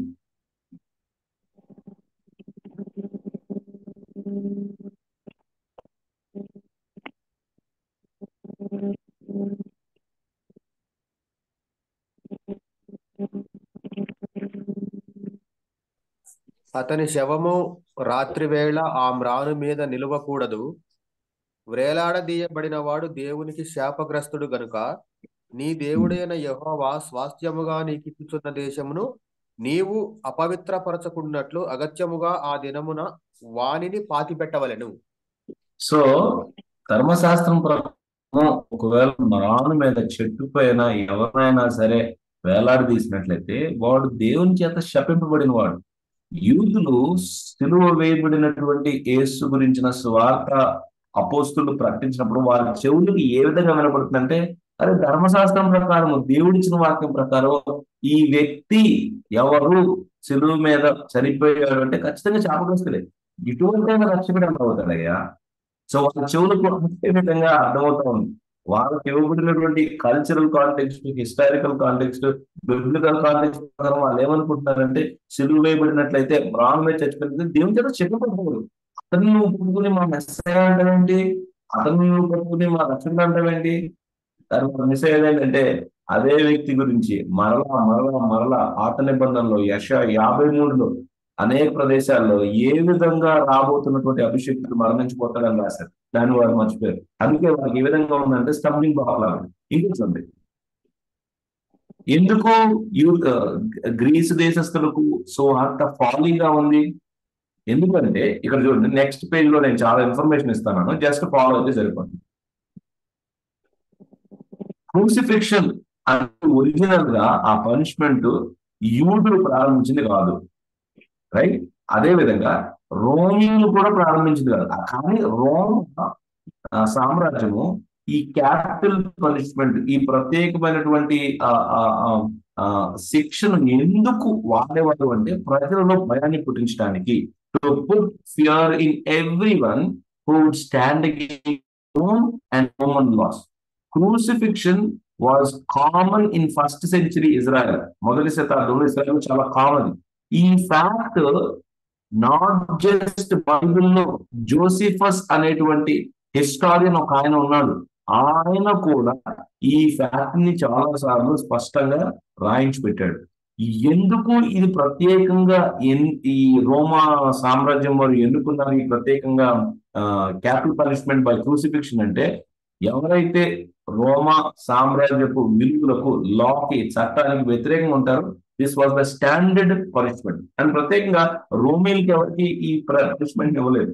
అతని శవము రాత్రివేళ ఆ మ్రాను మీద నిలువకూడదు. వ్రేలాడదీయబడిన వాడు దేవునికి శాపగ్రస్తుడు గనుక నీ దేవుడైన యెహోవా స్వాస్థ్యముగా నీకిచ్చుచున్న దేశమును నీవు అపవిత్రపరచకున్నట్లు అగత్యముగా ఆ దినమున వానిని పాతిపెట్టవలెను. సో ధర్మశాస్త్రం ప్రకారం ఒకవేళ మ్రాను మీద చెట్టు పైన ఎవరైనా సరే వేలాడదీసినట్లయితే వాడు దేవుని చేత శపింపబడిన వాడు. యూదులు సిలువ వేయబడినటువంటి యేసు గురించిన స్వార్థ అపోస్తులు ప్రకటించినప్పుడు వాళ్ళ చెవులకు ఏ విధంగా వినపడుతుందంటే, అరే ధర్మశాస్త్రం ప్రకారం, దేవుడిచ్చిన వాక్యం ప్రకారం ఈ వ్యక్తి ఎవరు సిలువ మీద చనిపోయాడు అంటే ఖచ్చితంగా శాపగ్రస్తులే, ఇటువంటి రక్షకుడు అవుతాడయ్యా. సో వాళ్ళ చెవులకు అంతే విధంగా అర్థమవుతా ఉంది. వాళ్ళకి ఇవ్వబడినటువంటి cultural context, historical context, biblical context ప్రకారం వాళ్ళు ఏమనుకుంటున్నారంటే సిలువ వేయబడినట్లయితే మ్రాను మీద చచ్చిపోయినట్లయితే దేవుని చేత చెప్పబడకూడదు. అతను నువ్వు పట్టుకుని మా మెస్సయ్య అంటావేంటి? అతను నువ్వు పట్టుకుని మా రక్షకుడు అంటావేంటి? దాని మెసేజ్ ఏంటంటే అదే వ్యక్తి గురించి మరలా పాత నిబంధనలో యెషయా 53లో అనేక ప్రదేశాల్లో ఏ విధంగా రాబోతున్నటువంటి అభిషేక్తుడు మరణించిపోతాడని రాశారు. దాన్ని వారు మర్చిపోయారు. అందుకే వారికి ఏ విధంగా ఉందంటే స్టంబ్లింగ్ బ్లాక్ లాగా. ఇంకొంది ఎందుకు గ్రీసు దేశస్తులకు సో అంత ఫాలీగా ఉంది? ఎందుకంటే ఇక్కడ చూడండి, నెక్స్ట్ పేజ్ లో నేను చాలా ఇన్ఫర్మేషన్ ఇస్తాను, జస్ట్ ఫాలో అయితే సరిపోతుంది. క్రూసిఫిక్షన్ అంటే ఒరిజినల్ గా ఆ పనిష్మెంట్ యూదులు ప్రారంభించింది కాదు, రైట్? అదే విధంగా రోమిన్లు కూడా ప్రారంభించింది కాదు. కానీ రోమ్ సామ్రాజ్యము ఈ క్యాపిటల్ పనిష్మెంట్, ఈ ప్రత్యేకమైనటువంటి శిక్షను ఎందుకు వాడేవాడు అంటే ప్రజలలో భయాన్ని పుట్టించడానికి, to put fear in everyone who would stand against Rome and Roman laws. Crucifixion was common in first century Israel. మొదటి శతాబ్దంలో ఇజ్రాయెల్ చాలా కామన్. ఈ ఫ్యాక్ట్ నాట్ జస్ట్ బైబిల్లో జోసిఫస్ అనేటువంటి హిస్టారియన్ ఒక ఆయన ఉన్నాడు, ఆయన కూడా ఈ ఫ్యాక్ట్ ని చాలా సార్లు స్పష్టంగా రాయించి పెట్టాడు. ఎందుకు ఇది ప్రత్యేకంగా ఈ రోమా సామ్రాజ్యం వారు ఎన్నుకున్నారు ఈ ప్రత్యేకంగా క్యాపిటల్ పనిష్మెంట్ బై క్రూసిఫిక్షన్ అంటే, ఎవరైతే రోమా సామ్రాజ్యపు విలువలకు, లాకి, చట్టానికి వ్యతిరేకంగా ఉంటారో this was the standard punishment. And ప్రత్యేకంగా రోమిల్కి ఎవరికి ఈ పనిష్మెంట్ ఇవ్వలేదు.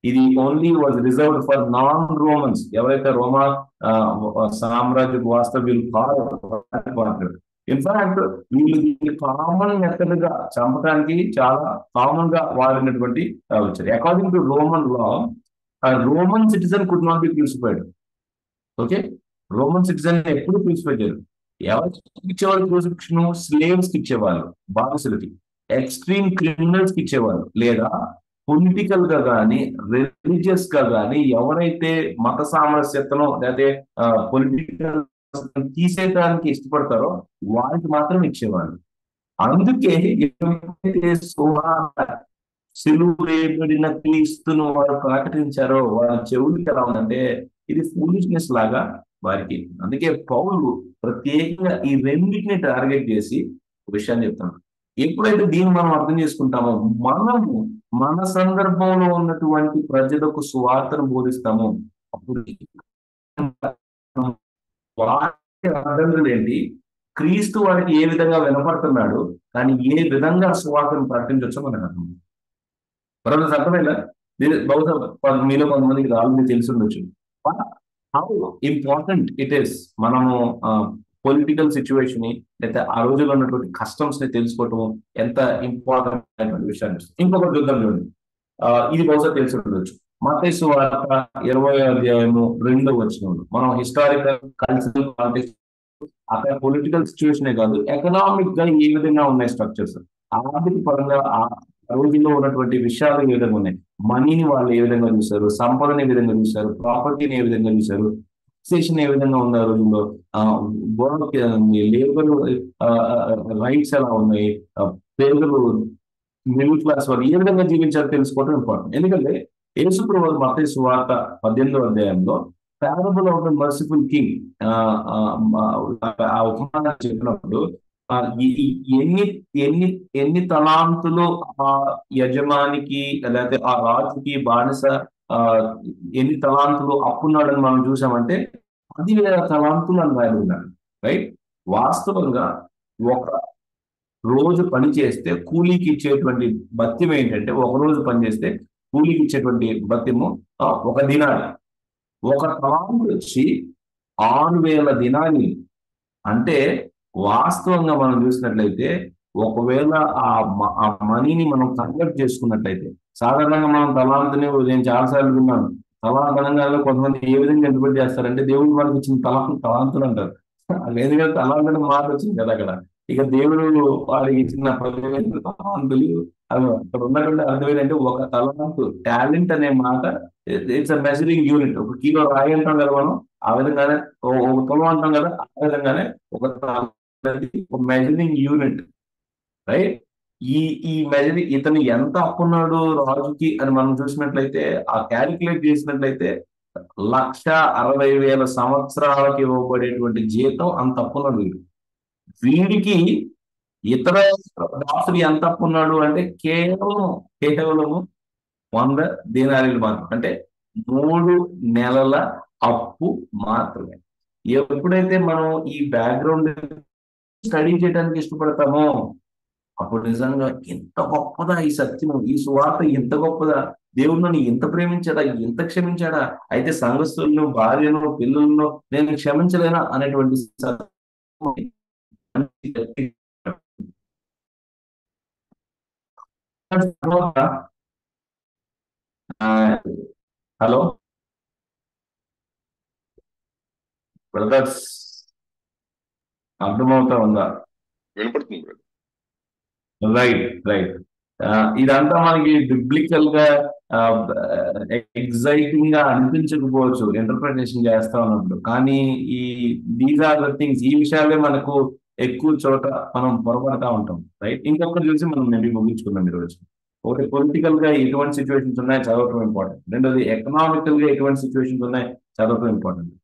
ఇది only was reserved for non Romans, ఎవరైతే రోమా సామ్రాజ్యపు వాస్తవ్యులు కాదు. ఇన్ఫాక్ట్ వీళ్ళు దీన్ని కామన్ మెథడ్ గా చంపడానికి చాలా కామన్ గా వాడినటువంటి వచ్చారు. According to Roman law, Roman citizen could not be crucified. Okay, Roman citizen ఎప్పుడు క్రూసిఫై చేయరు. ఎవరికి ఇచ్చేవాళ్ళు క్రూసిఫిక్షన్? స్లేవ్స్ కి ఇచ్చేవాళ్ళు, బానిసలకి, ఎక్స్ట్రీమ్ క్రిమినల్స్ కి ఇచ్చేవాళ్ళు, లేదా పొలిటికల్ గా కానీ రిలీజియస్ గా కానీ ఎవరైతే మత సామరస్యతను లేకపోతే పొలిటికల్ తీసేయడానికి ఇష్టపడతారో వాళ్ళకి మాత్రం ఇచ్చేవాళ్ళు. అందుకే సిలువ వేయబడిన క్రీస్తును వారు ప్రకటించారో వాళ్ళ చెవులకి ఎలా ఉందంటే ఇది ఫూలిష్నెస్ లాగా వారికి. అందుకే పౌలు ప్రత్యేకంగా ఈ రెండింటిని టార్గెట్ చేసి ఒక విషయాన్ని చెప్తున్నాడు. ఎప్పుడైతే దీన్ని మనం అర్థం చేసుకుంటామో, మనము మన సందర్భంలో ఉన్నటువంటి ప్రజలకు సువార్తను బోధిస్తాము, అప్పుడు వాటి అర్థాలు ఏంటి, క్రీస్తు వారికి ఏ విధంగా వినపడుతున్నాడు, కానీ ఏ విధంగా సువార్తను ప్రకటించవచ్చో మనకు అర్థం. బ్రదర్స్ అర్థమైనా? బహుశా మీలో కొంతమందికి ఆల్రెడీ తెలిసి ఉండొచ్చు హౌ ఇంపార్టెంట్ ఇట్ ఈస్. మనము పొలిటికల్ సిచ్యువేషన్ ని లేదా ఆ రోజుల్లో ఉన్నటువంటి కస్టమ్స్ ని తెలుసుకోవటం ఎంత ఇంపార్టెంట్ అయినటువంటి విషయాన్ని. ఇంకొకటి చూద్దాం చూడండి, ఇది బహుశా తెలిసి ఉండొచ్చు. మత్తయి సువార్త 20వ అధ్యాయం 2వ వచనంలో మనం హిస్టారికల్ కల్చరల్ కాంటెక్స్ట్, అక్కడ పొలిటికల్ సిచ్యువేషనే కాదు, ఎకనామిక్ గా ఏ విధంగా ఉన్నాయి స్ట్రక్చర్స్, ఆర్థిక పరంగా ఆ రోజుల్లో ఉన్నటువంటి విషయాలు ఏ విధంగా ఉన్నాయి, మనీని వాళ్ళు ఏ విధంగా చూశారు, సంపదని ఏ విధంగా చూశారు, ప్రాపర్టీని ఏ విధంగా చూశారు, టాక్సేషన్ ఏ విధంగా ఉంది ఆ రోజుల్లో, లేబర్ రైట్స్ ఎలా ఉన్నాయి, పేదలు మిడిల్ క్లాస్ వాళ్ళు ఏ విధంగా జీవించాలో తెలుసుకోవడం ఇంపార్టెంట్. ఎందుకంటే యేసుప్రభు మత్తయి సువార్త 18వ అధ్యాయంలో parable of the merciful king ఆ ఉపమానం చెప్పినప్పుడు ఎన్ని తలాంతులు ఆ యజమానికి లేకపోతే ఆ రాజుకి బానిస ఎన్ని తలాంతులు అప్పున్నాడని మనం చూసామంటే 10,000 తలాంతులు అని రాయలు ఉన్నాడు, రైట్? వాస్తవంగా ఒక రోజు పని చేస్తే కూలీకి ఇచ్చేటువంటి భత్యం ఏంటంటే, ఒక రోజు పని చేస్తే కూలీకి ఇచ్చేటువంటి భత్యము ఒక దినాలు. ఒక తలాంతు వచ్చి 6,000 దినాలు. అంటే వాస్తవంగా మనం చూసినట్లయితే ఒకవేళ ఆ మనీని మనం కన్వర్ట్ చేసుకున్నట్లయితే, సాధారణంగా మనం తలాంతుని నేను చాలాసార్లు విన్నాను, తలాంతనంగా కొంతమంది ఏ విధంగా ఇంటర్ప్రిట్ చేస్తారంటే దేవుడు మనకి ఇచ్చిన తలాంతులు అంటారు. ఎందుకంటే తలాంతుని మాట వచ్చింది కదా అక్కడ. ఇక దేవుడు వాడికి ఇచ్చిన 10,000 తలాంతులు అవి అక్కడ ఉన్నటువంటి అర్థం ఏంటంటే, ఒక తలాంతు టాలెంట్ అనే మాట ఇట్స్ అ మెజరింగ్ యూనిట్. ఒక కిలో రాయి అంటాం కదా మనం, ఆ విధంగానే ఒక తులం అంటాం కదా, ఆ విధంగానే ఒక మెజరింగ్ యూనిట్, రైట్? ఈ మెజరింగ్ ఇతను ఎంత అప్పున్నాడు రాజుకి అని మనం చూసినట్లయితే, ఆ క్యాలిక్యులేట్ చేసినట్లయితే 1,60,000 సంవత్సరాలకు ఇవ్వబడేటువంటి జీతం అంత అప్పున్నాడు వీడు. వీడికి ఇతర దాసుడు ఎంత అప్పున్నాడు అంటే కేవలము 100 దీనారీలు మాత్రం, అంటే 3 నెలల అప్పు మాత్రమే. ఎప్పుడైతే మనం ఈ బ్యాక్గ్రౌండ్ స్టడీ చేయడానికి ఇష్టపడతామో అప్పుడు నిజంగా ఎంత గొప్పదా ఈ సత్యము, ఈ సువార్త ఎంత గొప్పదా, దేవుడు నన్ను ఎంత ప్రేమించాడా, ఎంత క్షమించాడా, అయితే సంఘస్థులను, భార్యను, పిల్లలను నేను క్షమించలేనా అనేటువంటి హలో బ్రదర్స్, అర్థమవుతా ఉందా? వినపడుతుంది బ్రదర్. రైట్. ఇదంతా మనకి బిబ్లికల్ గా ఎగ్జైటింగ్ గా అనిపించకపోవచ్చు ఇంటర్ప్రిటేషన్ చేస్తా ఉన్నప్పుడు, కానీ దీస్ ఆర్ ద థింగ్స్, ఈ విషయాలే మనకు ఎక్కువ చోట మనం పొరపడతా ఉంటాం. రైట్. ఇంకొకటి చూసి మనం మేబీ ముగించుకున్నాం ఈరోజు. ఒకటి, పొలిటికల్ గా ఎటువంటి సిచ్యువేషన్స్ ఉన్నాయి చదవటం ఇంపార్టెంట్. రెండోది, ఎకనామికల్ గా ఎటువంటి సిచ్యువేషన్స్ ఉన్నాయి చదవటం ఇంపార్టెంట్.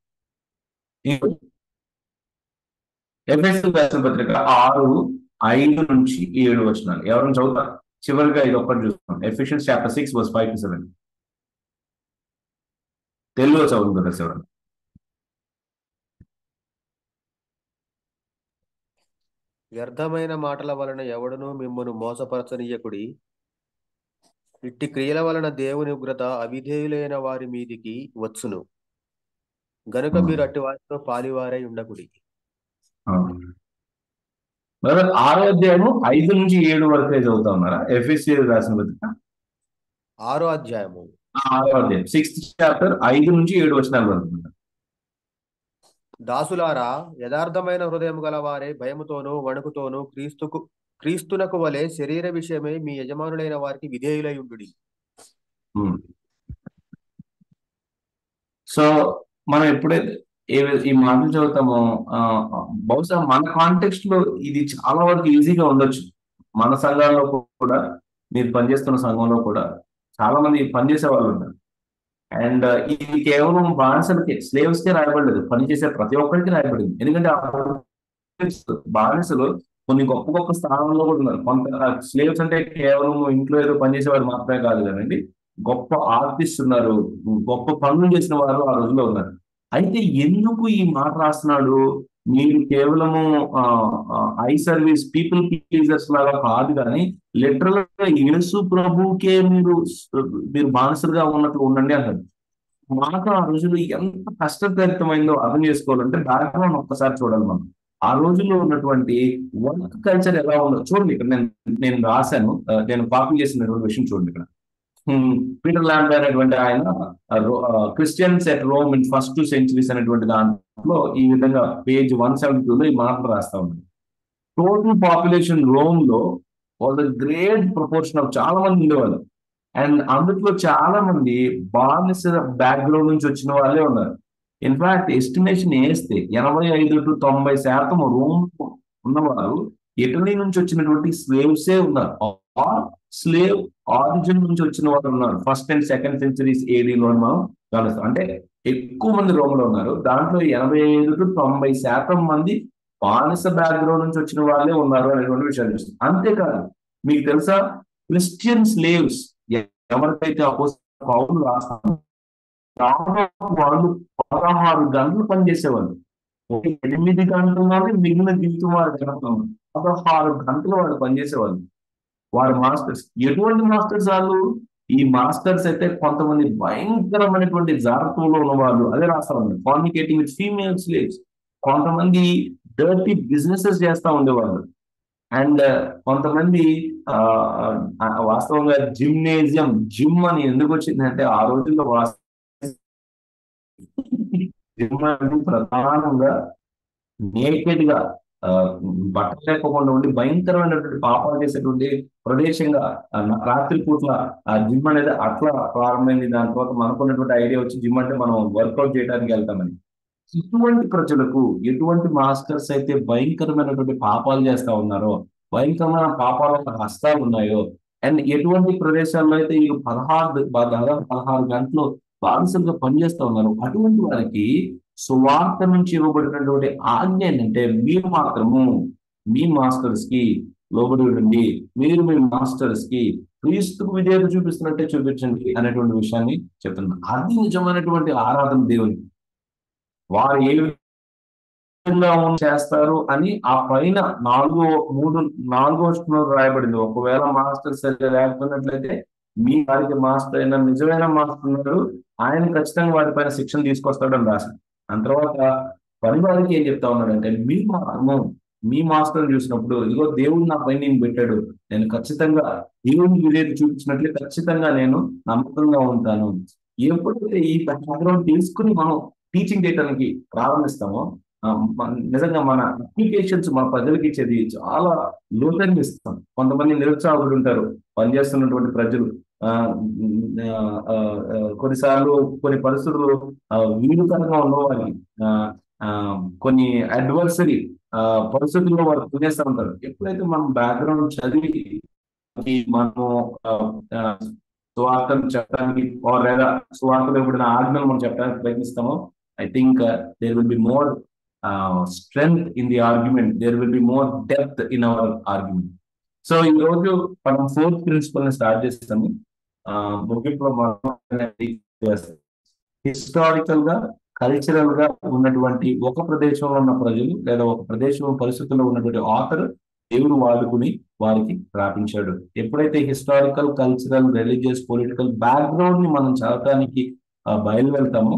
ఎఫెసీయులకు రాసిన పత్రిక 6:5-7 వచనాలు ఎవరైనా చదువుతారు? చివరిగా ఇది ఒక్కటి చూస్తాం. ఎఫెసియన్స్ చాప్టర్ 6 verse 5-7 తెలుగులో చదువుతారు ఎవరైనా? వ్యర్థమైన మాటల వలన ఎవడును మిమ్మును మోసపరచనీయకుడి. ఇట్టి క్రియల వలన దేవుని ఉగ్రత అవిధేయులైన వారి మీదికి వచ్చును గనుక మీరు అట్టి వారితో పాలివారై ఉండకుడి. 6వ అధ్యాయము 5-7 వరకే చదువుతా ఉన్నారా? ఎఫెసీయులకు రాసిన పత్రిక 6వ అధ్యాయము 6వ అధ్యాయం 6th chapter 5-7 వచనాలు వరకు. దాసులారా, యథార్థమైన హృదయం గల వారే భయముతోనూ వణుకుతోనూ క్రీస్తునకు వలె శరీర విషయమై మీ యజమానులైన వారికి విధేయులై ఉండుడి. సో మనం ఎప్పుడైతే ఈ మాటలు చదువుతామో బహుశా మన కాంటెక్స్ట్ లో ఇది చాలా వరకు ఈజీగా ఉండొచ్చు. మన సంఘాల్లో కూడా, మీరు పనిచేస్తున్న సంఘంలో కూడా చాలా మంది పనిచేసే వాళ్ళు ఉంటారు. అండ్ ఇది కేవలం బానిసలకి, స్లేవ్స్ కే రాయబడలేదు, పనిచేసే ప్రతి ఒక్కరికి రాయబడింది. ఎందుకంటే బానిసలు కొన్ని గొప్ప గొప్ప స్థానంలో కూడా ఉన్నారు. కొంత స్లేవ్స్ అంటే కేవలం ఇంట్లో ఏదో పనిచేసేవారు మాత్రమే కాదు కదండి, గొప్ప ఆర్టిస్ట్ ఉన్నారు, గొప్ప పనులు చేసిన వారు ఆ రోజుల్లో ఉన్నారు. అయితే ఎందుకు ఈ మాట రాస్తున్నాడు? మీరు కేవలము ఐ సర్వీస్ పీపుల్ ప్లీజర్స్ లాగా కాదు, కానీ లిటరల్ గా యేసు ప్రభుకే మీరు బానిసలుగా ఉన్నట్లు ఉండండి అంటారు. మాట ఆ రోజుల్లో ఎంత కష్టతరితమైందో అర్థం చేసుకోవాలంటే బ్యాక్గ్రౌండ్ ఒక్కసారి చూడాలి మనం. ఆ రోజుల్లో ఉన్నటువంటి వర్క్ కల్చర్ ఎలా ఉందో చూడండి. ఇక్కడ నేను రాశాను, నేను కాపీ చేసినటువంటి విషయం చూడండి. ఇక్కడ పీటర్ ల్యాంబ్ అనేటువంటి ఆయన Christians at Rome in first centuries అనేటువంటి దాంట్లో ఈ విధంగా పేజ్ 172లో ఈ మాటలు రాస్తా ఉన్నాడు. టోటల్ పాపులేషన్ రోమ్ లో was a great proportion of, చాలా మంది ఉండేవాళ్ళు. అండ్ అందులో చాలా మంది బానిస బ్యాక్గ్రౌండ్ నుంచి వచ్చిన వాళ్ళే ఉన్నారు. ఇన్ఫాక్ట్ ఎస్టిమేషన్ వేస్తే 85-90% రోమ్ ఉన్నవారు ఇటలీ నుంచి వచ్చినటువంటి స్లేవ్సే ఉన్నారు, స్లేవ్ ఆరిజిన్ నుంచి వచ్చిన వారు ఉన్నారు. 1st and 2nd centuries ADలో మనం గమనిస్తాం. అంటే ఎక్కువ మంది రోమ్లో ఉన్నారు. దాంట్లో 85-90% మంది బానిస బ్యాక్గ్రౌండ్ నుంచి వచ్చిన వాళ్ళే ఉన్నారు అనేటువంటి విషయాలు చూస్తాం. అంతేకాదు, మీకు తెలుసా, క్రిస్టియన్ స్లేవ్స్ ఎవరికైతే పౌలు రాస్తారో వాళ్ళు 16 గంటలు పనిచేసేవాళ్ళు. 8 గంటలు మిగిలిన జీవితం వారు 16 గంటలు వాళ్ళు పనిచేసేవాళ్ళు. వారు మాస్టర్స్. ఎటువంటి మాస్టర్స్ వాళ్ళు? ఈ మాస్టర్స్ అయితే కొంతమంది భయంకరమైనటువంటి జాగ్రత్తలో ఉన్నవాళ్ళు, అదే రాస్తా ఉన్నారు, ఫార్నికేటింగ్ విత్ ఫీమేల్ స్లేవ్స్. కొంతమంది డర్టీ బిజినెసెస్ చేస్తా ఉండేవాళ్ళు. అండ్ కొంతమంది వాస్తవంగా జిమ్ అని ఎందుకు వచ్చిందంటే ఆ రోజుల్లో జిమ్ అంటే ప్రధానంగా నేకెడ్ గా బట్టలు లేకపోకుండా ఉండి భయంకరమైనటువంటి పాపాలు చేసేటువంటి ప్రదేశంగా రాత్రి పూట్ల జిమ్ అనేది అట్లా ప్రారంభమైంది. దాని తర్వాత మనకున్నటువంటి ఐడియా వచ్చి జిమ్ అంటే మనం వర్కౌట్ చేయడానికి వెళ్తామని. ఇటువంటి ప్రజలకు ఎటువంటి మాస్టర్స్ అయితే భయంకరమైనటువంటి పాపాలు చేస్తా ఉన్నారో, భయంకరమైన పాపాల హస్తాలు ఉన్నాయో, అండ్ ఎటువంటి ప్రదేశాల్లో అయితే ఈ 16 గంటలు బానిసలుగా పనిచేస్తా ఉన్నారు. అటువంటి వారికి సువార్త నుంచి ఇవ్వబడినటువంటి ఆజ్ఞ ఏంటంటే, మీరు మాత్రము మీ మాస్టర్స్ కి లోబడి ఉండండి, మీరు మీ మాస్టర్స్ కి క్రీస్తుకు విధేయత చూపిస్తున్నట్టే చూపించండి అనేటువంటి విషయాన్ని చెప్తున్నారు. అది నిజమైనటువంటి ఆరాధన దేవుని. వారు ఏ విధంగా చేస్తారు అని ఆ పైన 4 వచనంలో రాయబడింది. ఒకవేళ మాస్టర్ సరిగ్గా లేకపోయినట్లయితే మీ వారికి మాస్టర్ అయిన నిజమైన మాస్టర్ ఉన్నాడు, ఆయన ఖచ్చితంగా వారిపైన శిక్షణ తీసుకొస్తాడు అని రాశాడు. దాని తర్వాత పని వారికి ఏం చెప్తా ఉన్నాడంటే, మీ మాత్రము మీ మాస్టర్ని చూసినప్పుడు, ఇదిగో దేవుడు నా పైన నేను పెట్టాడు, నేను ఖచ్చితంగా దేవుని విధేయత చూపించినట్లే ఖచ్చితంగా నేను నమ్మకంగా ఉంటాను. ఎప్పుడైతే ఈ బ్యాక్గ్రౌండ్ తీసుకుని మనం టీచింగ్ చేయడానికి ప్రారంభిస్తామో, నిజంగా మన అప్లికేషన్స్ మన ప్రజలకు ఇచ్చేది చాలా లోతైన ఇస్తాం. కొంతమంది నిరుత్సాహులు ఉంటారు, పనిచేస్తున్నటువంటి ప్రజలు. కొన్నిసార్లు కొన్ని పరిస్థితులు వీలుకరంగా ఉన్నవారికి కొన్ని అడ్వర్సరీ పరిస్థితుల్లో వారు పనిచేస్తూ ఉంటారు. ఎప్పుడైతే మనం బ్యాక్గ్రౌండ్ చదివి మనము సువార్తను చెప్పడానికి లేదా సువార్తలో ఇవ్వబడిన ఆజ్ఞలు మనం చెప్పడానికి ప్రయత్నిస్తామో, I think there will be more strength in the argument, there will be more depth in our argument. So ఈ రోజు మనం 4th ప్రిన్సిపల్ ని స్టార్ట్ చేస్తాము. ముఖ్యంగా హిస్టారికల్ గా కల్చరల్ గా ఉన్నటువంటి ఒక ప్రదేశంలో ఉన్న ప్రజలు లేదా ఒక ప్రదేశం పరిస్థితుల్లో ఉన్నటువంటి ఆథర్ దేవుడు వాడుకుని వారికి రాపించాడు. ఎప్పుడైతే historical, cultural, religious, political background ని మనం చదవటానికి బయలువెళ్తామో,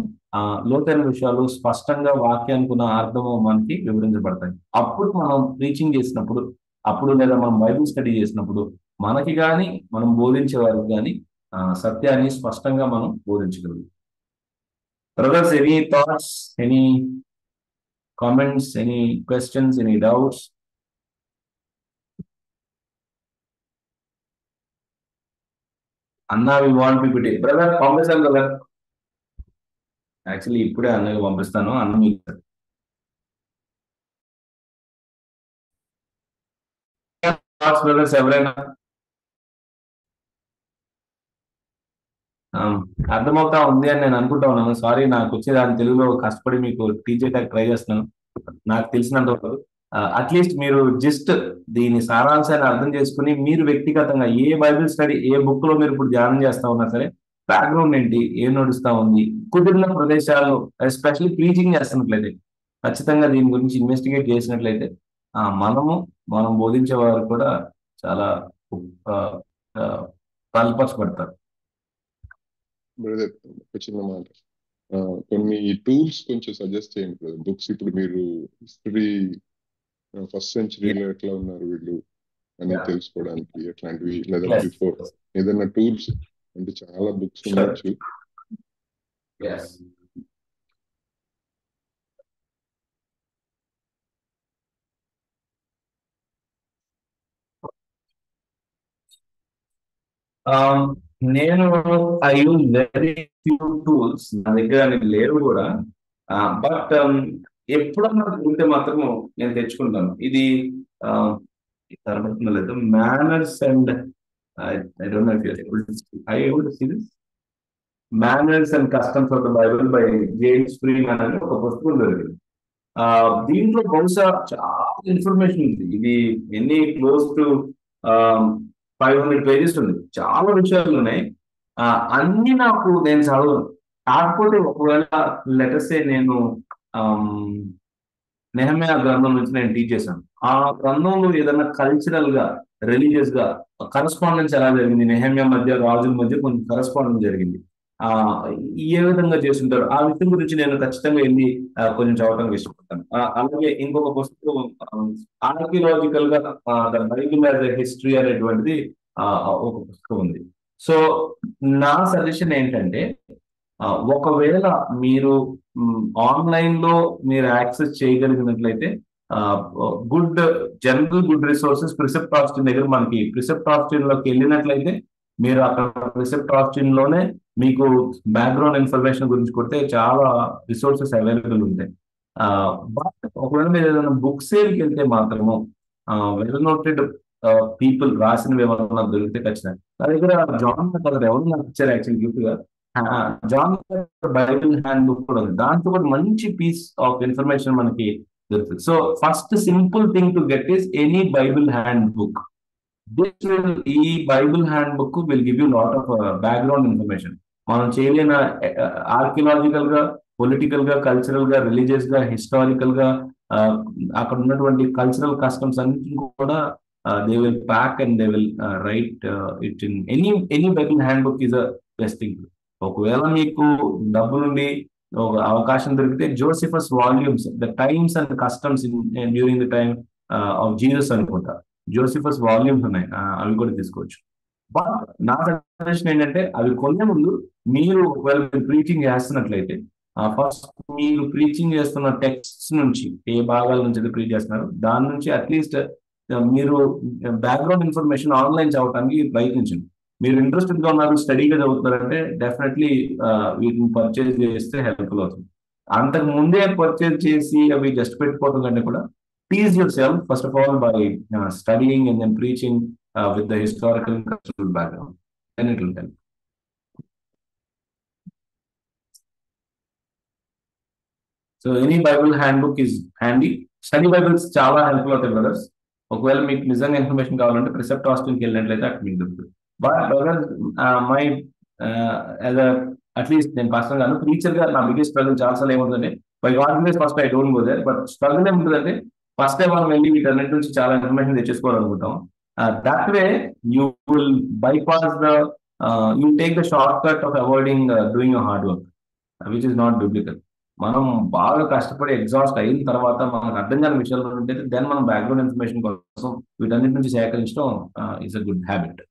లోతైన విషయాలు స్పష్టంగా వాక్యానికి ఉన్న అర్థము మనకి వివరించబడతాయి. అప్పుడు మనం ప్రీచింగ్ చేసినప్పుడు, అప్పుడు లేదా మనం బైబిల్ స్టడీ చేసినప్పుడు మనకి కానీ మనం బోధించే వారికి కానీ సత్యాన్ని స్పష్టంగా మనం బోధించగలం. Brothers, any thoughts, any comments, any questions, any doubts? అన్నా వి వాంట్ పీపీటీ. బ్రదర్ పంపిస్తాను బ్రదర్. యాక్చువల్లీ ఇప్పుడే అన్నయ్య పంపిస్తాను. అన్న మీకు బ్రదర్స్ ఎవరైనా అర్థమవుతా ఉంది అని నేను అనుకుంటా ఉన్నాను. సారీ, నాకు వచ్చేదాన్ని తెలుగులో కష్టపడి మీకు టీచ్ చేయడానికి ట్రై చేస్తున్నాను. నాకు తెలిసినంత వరకు అట్లీస్ట్ మీరు జస్ట్ దీని సారాంశాన్ని అర్థం చేసుకుని మీరు వ్యక్తిగతంగా ఏ బైబిల్ స్టడీ, ఏ బుక్ లో మీరు ఇప్పుడు ధ్యానం చేస్తా ఉన్నా సరే, బ్యాక్గ్రౌండ్ ఏంటి, ఏం నడుస్తా ఉంది, కుదిరిన ప్రదేశాల్లో ఎస్పెషల్లీ ప్రీచింగ్ చేస్తున్నట్లయితే ఖచ్చితంగా దీని గురించి ఇన్వెస్టిగేట్ చేసినట్లయితే మనం బోధించే వారు కూడా చాలా బలపరచబడతారు. బ్రదర్, ఒక చిన్న మాట, కొన్ని టూల్స్ కొంచెం సజెస్ట్ చేయండి బ్రదర్. బుక్స్ ఇప్పుడు మీరు హిస్టరీ ఫస్ట్ సెంచరీలో ఎట్లా ఉన్నారు వీళ్ళు అని తెలుసుకోవడానికి అట్లాంటివి, లేదా బిఫోర్ ఏదైనా టూల్స్ అంటే చాలా బుక్స్ ఉండొచ్చు. నేను I use very few tools, నా దగ్గర లేవు కూడా. బట్ ఎప్పుడన్నా ఉంటే మాత్రము నేను తెచ్చుకుంటాను. ఇది తరబడుతుందో లేదు, Manners and I don't know if you are able to see. I able to see this Manners and Customs of the Bible by James Freeman అని ఒక పుస్తకం దొరికింది. దీంట్లో బహుశా చాలా ఇన్ఫర్మేషన్ ఉంది. ఇది ఎన్ని క్లోజ్ టు 500 పేజెస్ ఉంది. చాలా విషయాలు ఉన్నాయి. అన్ని నేను చదవను. కాకపోతే ఒకవేళ లెటర్సే నేను నెహెమ్యా గ్రంథం నుంచి నేను టీచ్ చేశాను. ఆ గ్రంథంలో ఏదైనా కల్చరల్ గా, రిలీజియస్ గా కరస్పాండెన్స్ ఎలా జరిగింది, నెహెమ్యా మధ్య, రాజుల మధ్య కొంచెం కరస్పాండెన్స్ జరిగింది, ఏ విధంగా చేస్తుంటారు, ఆ విషయం గురించి నేను ఖచ్చితంగా వెళ్ళి కొంచెం చదవడానికి ఇష్టపడతాను. అలాగే ఇంకొక పుస్తకం ఆర్కియలాజికల్ గా the Bible as a history అనేటువంటిది ఒక పుస్తకం ఉంది. సో నా సజెషన్ ఏంటంటే, ఒకవేళ మీరు ఆన్లైన్ లో మీరు యాక్సెస్ చేయగలిగినట్లయితే general good resources precept Austin దగ్గర, మనకి ప్రిసెప్ట్ ఆస్టిన్ లోకి వెళ్ళినట్లయితే మీరు అక్కడ ప్రిసెప్ట్ ఆస్టిన్ లోనే మీకు బ్యాక్గ్రౌండ్ ఇన్ఫర్మేషన్ గురించి కొడితే చాలా రిసోర్సెస్ అవైలబుల్ ఉంటాయి. బట్ ఒకవేళ మీరు ఏదైనా బుక్ సేల్కి వెళ్తే మాత్రము వెల్ నోటెడ్ పీపుల్ రాసినవి ఏమన్నా దొరికితే ఖచ్చితంగా. నా దగ్గర జాన్ కలర్ ఎవరు నాకు ఇచ్చారు యాక్చువల్లీ గిఫ్ట్ గా, జాన్ బైబిల్ హ్యాండ్ బుక్ కూడా ఉంది. దాంట్లో కూడా మంచి పీస్ ఆఫ్ ఇన్ఫర్మేషన్ మనకి దొరుకుతుంది. So first simple thing to get is any Bible handbook. ఈ Bible handbook will give you lot of background information. మనం చేయలేన ఆర్కియలాజికల్ గా, పొలిటికల్ గా, కల్చరల్ గా, రిలీజియస్ గా, హిస్టారికల్ గా, అక్కడ ఉన్నటువంటి కల్చరల్ కస్టమ్స్ అన్నింటినీ కూడా they will pack and they will write it in any Bible handbook is a best thing. ఒకవేళ మీకు డబ్బులుండి ఒక అవకాశం దొరికితే Josephus volumes, the times and customs during the time of Jesus అనుకుంటా, జోసిఫస్ వాల్యూమ్స్ ఉన్నాయి, అవి కూడా తీసుకోవచ్చు. బట్ నా సజెషన్ ఏంటంటే అవి కొనే ముందు మీరు ఒకవేళ ప్రీచింగ్ చేస్తున్నట్లయితే ఫస్ట్ మీరు ప్రీచింగ్ చేస్తున్న టెక్స్ట్ నుంచి ఏ భాగాల నుంచి ప్రీచ్ చేస్తున్నారు దాని నుంచి అట్లీస్ట్ మీరు బ్యాక్గ్రౌండ్ ఇన్ఫర్మేషన్ ఆన్లైన్ చదవడానికి ప్రయత్నించండి. మీరు ఇంట్రెస్టెడ్ గా ఉన్నారు, స్టడీగా చదువుతున్నారంటే డెఫినెట్లీ వీటిని పర్చేజ్ చేస్తే హెల్ప్ఫుల్ అవుతుంది. అంతకు ముందే పర్చేజ్ చేసి అవి జస్ట్ పెట్టుకోవడం కంటే కూడా tease yourself first of all by studying and then preaching with the historical and cultural background, then it will help. So any Bible handbook is handy. Study Bibles చాలా helpful అవుతాయి brothers. ఒకవేళ మీకు నిజంగా information కావాలంటే precept హాస్టల్కి వెళ్ళినట్లయితే అక్కడ మీకు దొరుకుతుంది. But brothers my as at least నేను పర్సనల్ గాను టీచర్ గా నా బిగ్గెస్ట్ స్ట్రగుల్ చాలాసార్లు ఏముందంటే by God grace first I don't go there, but struggle ఏముంటుందంటే ఫస్ట్ టైం మనం వెళ్ళి వీటన్నిటి నుంచి చాలా ఇన్ఫర్మేషన్ తెచ్చేసుకోవాలనుకుంటాం. That way you will bypass the you take the shortcut of avoiding doing your hard work which is not biblical. మనం బాగా కష్టపడి ఎగ్జాస్ట్ అయిన తర్వాత మనకు అర్థం కాని విషయాలు ఉంటే దెన్ మనం బ్యాక్గ్రౌండ్ ఇన్ఫర్మేషన్ కోసం వీటన్నిటి నుంచి సేకరించడం is a good habit.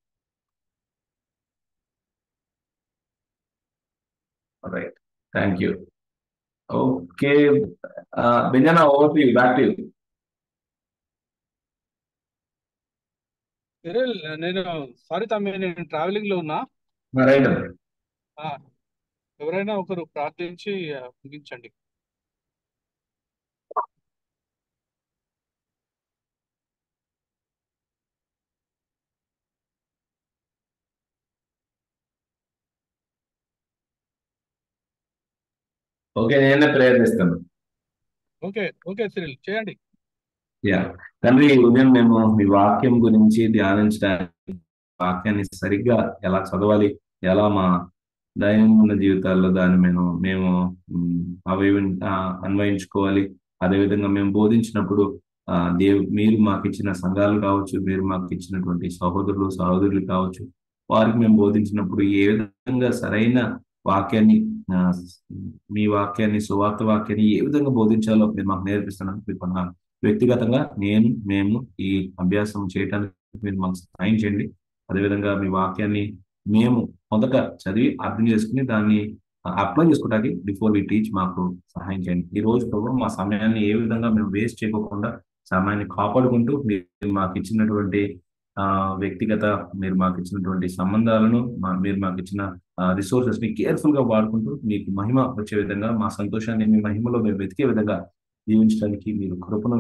Right, thank you. Okay, బెంజనా, over to you, back to you. నేను సారీ తమ్మి, నేను ట్రావెలింగ్ లో ఉన్నా. రైట్, ఎవరైనా ఒకరు ప్రార్థించి ముగించండి. ఓకే, నేనే ప్రేయర్ చేస్తాను. ఓకే ఓకే సిరిల్ చేయండి. యా, తండ్రి, ఉదయం మేము మీ వాక్యం గురించి ధ్యానించడానికి, వాక్యాన్ని సరిగ్గా ఎలా చదవాలి, ఎలా మా దైనందిన జీవితాల్లో దాన్ని మేము అన్వయించుకోవాలి, అదేవిధంగా మేము బోధించినప్పుడు మీరు మాకు ఇచ్చిన సంఘాలు కావచ్చు, మీరు మాకు ఇచ్చినటువంటి సహోదరులు కావచ్చు, వారికి మేము బోధించినప్పుడు ఏ విధంగా సరైన వాక్యాన్ని, మీ వాక్యాన్ని, సువార్త వాక్యాన్ని ఏ విధంగా బోధించాలో మీరు మాకు నేర్పిస్తున్నాను. మీకు వ్యక్తిగతంగా మేము ఈ అభ్యాసం చేయడానికి మీరు మాకు సహాయం చేయండి. అదేవిధంగా మీ వాక్యాన్ని మేము మొదట చదివి అర్థం చేసుకుని దాన్ని అప్లై చేసుకోవడానికి బిఫోర్ వి టీచ్ మాకు సహాయం చేయండి. ఈ రోజు ప్రభు మా సమయాన్ని ఏ విధంగా మేము వేస్ట్ చేయకుండా సమయాన్ని కాపాడుకుంటూ మీరు మాకు ఇచ్చినటువంటి వ్యక్తిగత, మీరు మాకు ఇచ్చినటువంటి సంబంధాలను, మీరు మాకు ఇచ్చిన రిసోర్సెస్ ని కేర్ఫుల్ గా వాడుకుంటూ మీకు మహిమ వచ్చే విధంగా, మా సంతోషాన్ని మీ మహిమలో మేము వెతికే విధంగా జీవించడానికి మీరు కృపను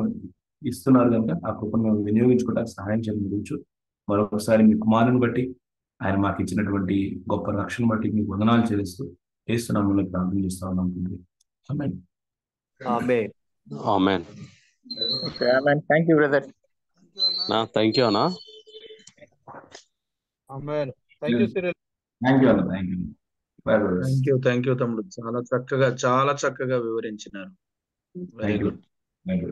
ఇస్తున్నారు కనుక ఆ కృపను వినియోగించుకోవడానికి సహాయం చేయడం గురించి మరొకసారి మీ కుమారుని బట్టి, ఆయన మాకు ఇచ్చినటువంటి గొప్ప రక్షణ బట్టి మీకు వందనాలు చెల్లిస్తూ చేస్తున్నాము, ప్రార్థన చేస్తా ఉన్నాం. ఆమేన్. ఆమేన్. ఆమేన్. ఓకే, ఆమేన్. Thank you brother. Thank you అన్నా. ఆమేన్. Thank you Cyril. Thank you అన్న, thank you. Bye bye. Thank you తమ్ముడు, చాలా చక్కగా వివరించినారు. Very good. Thank you.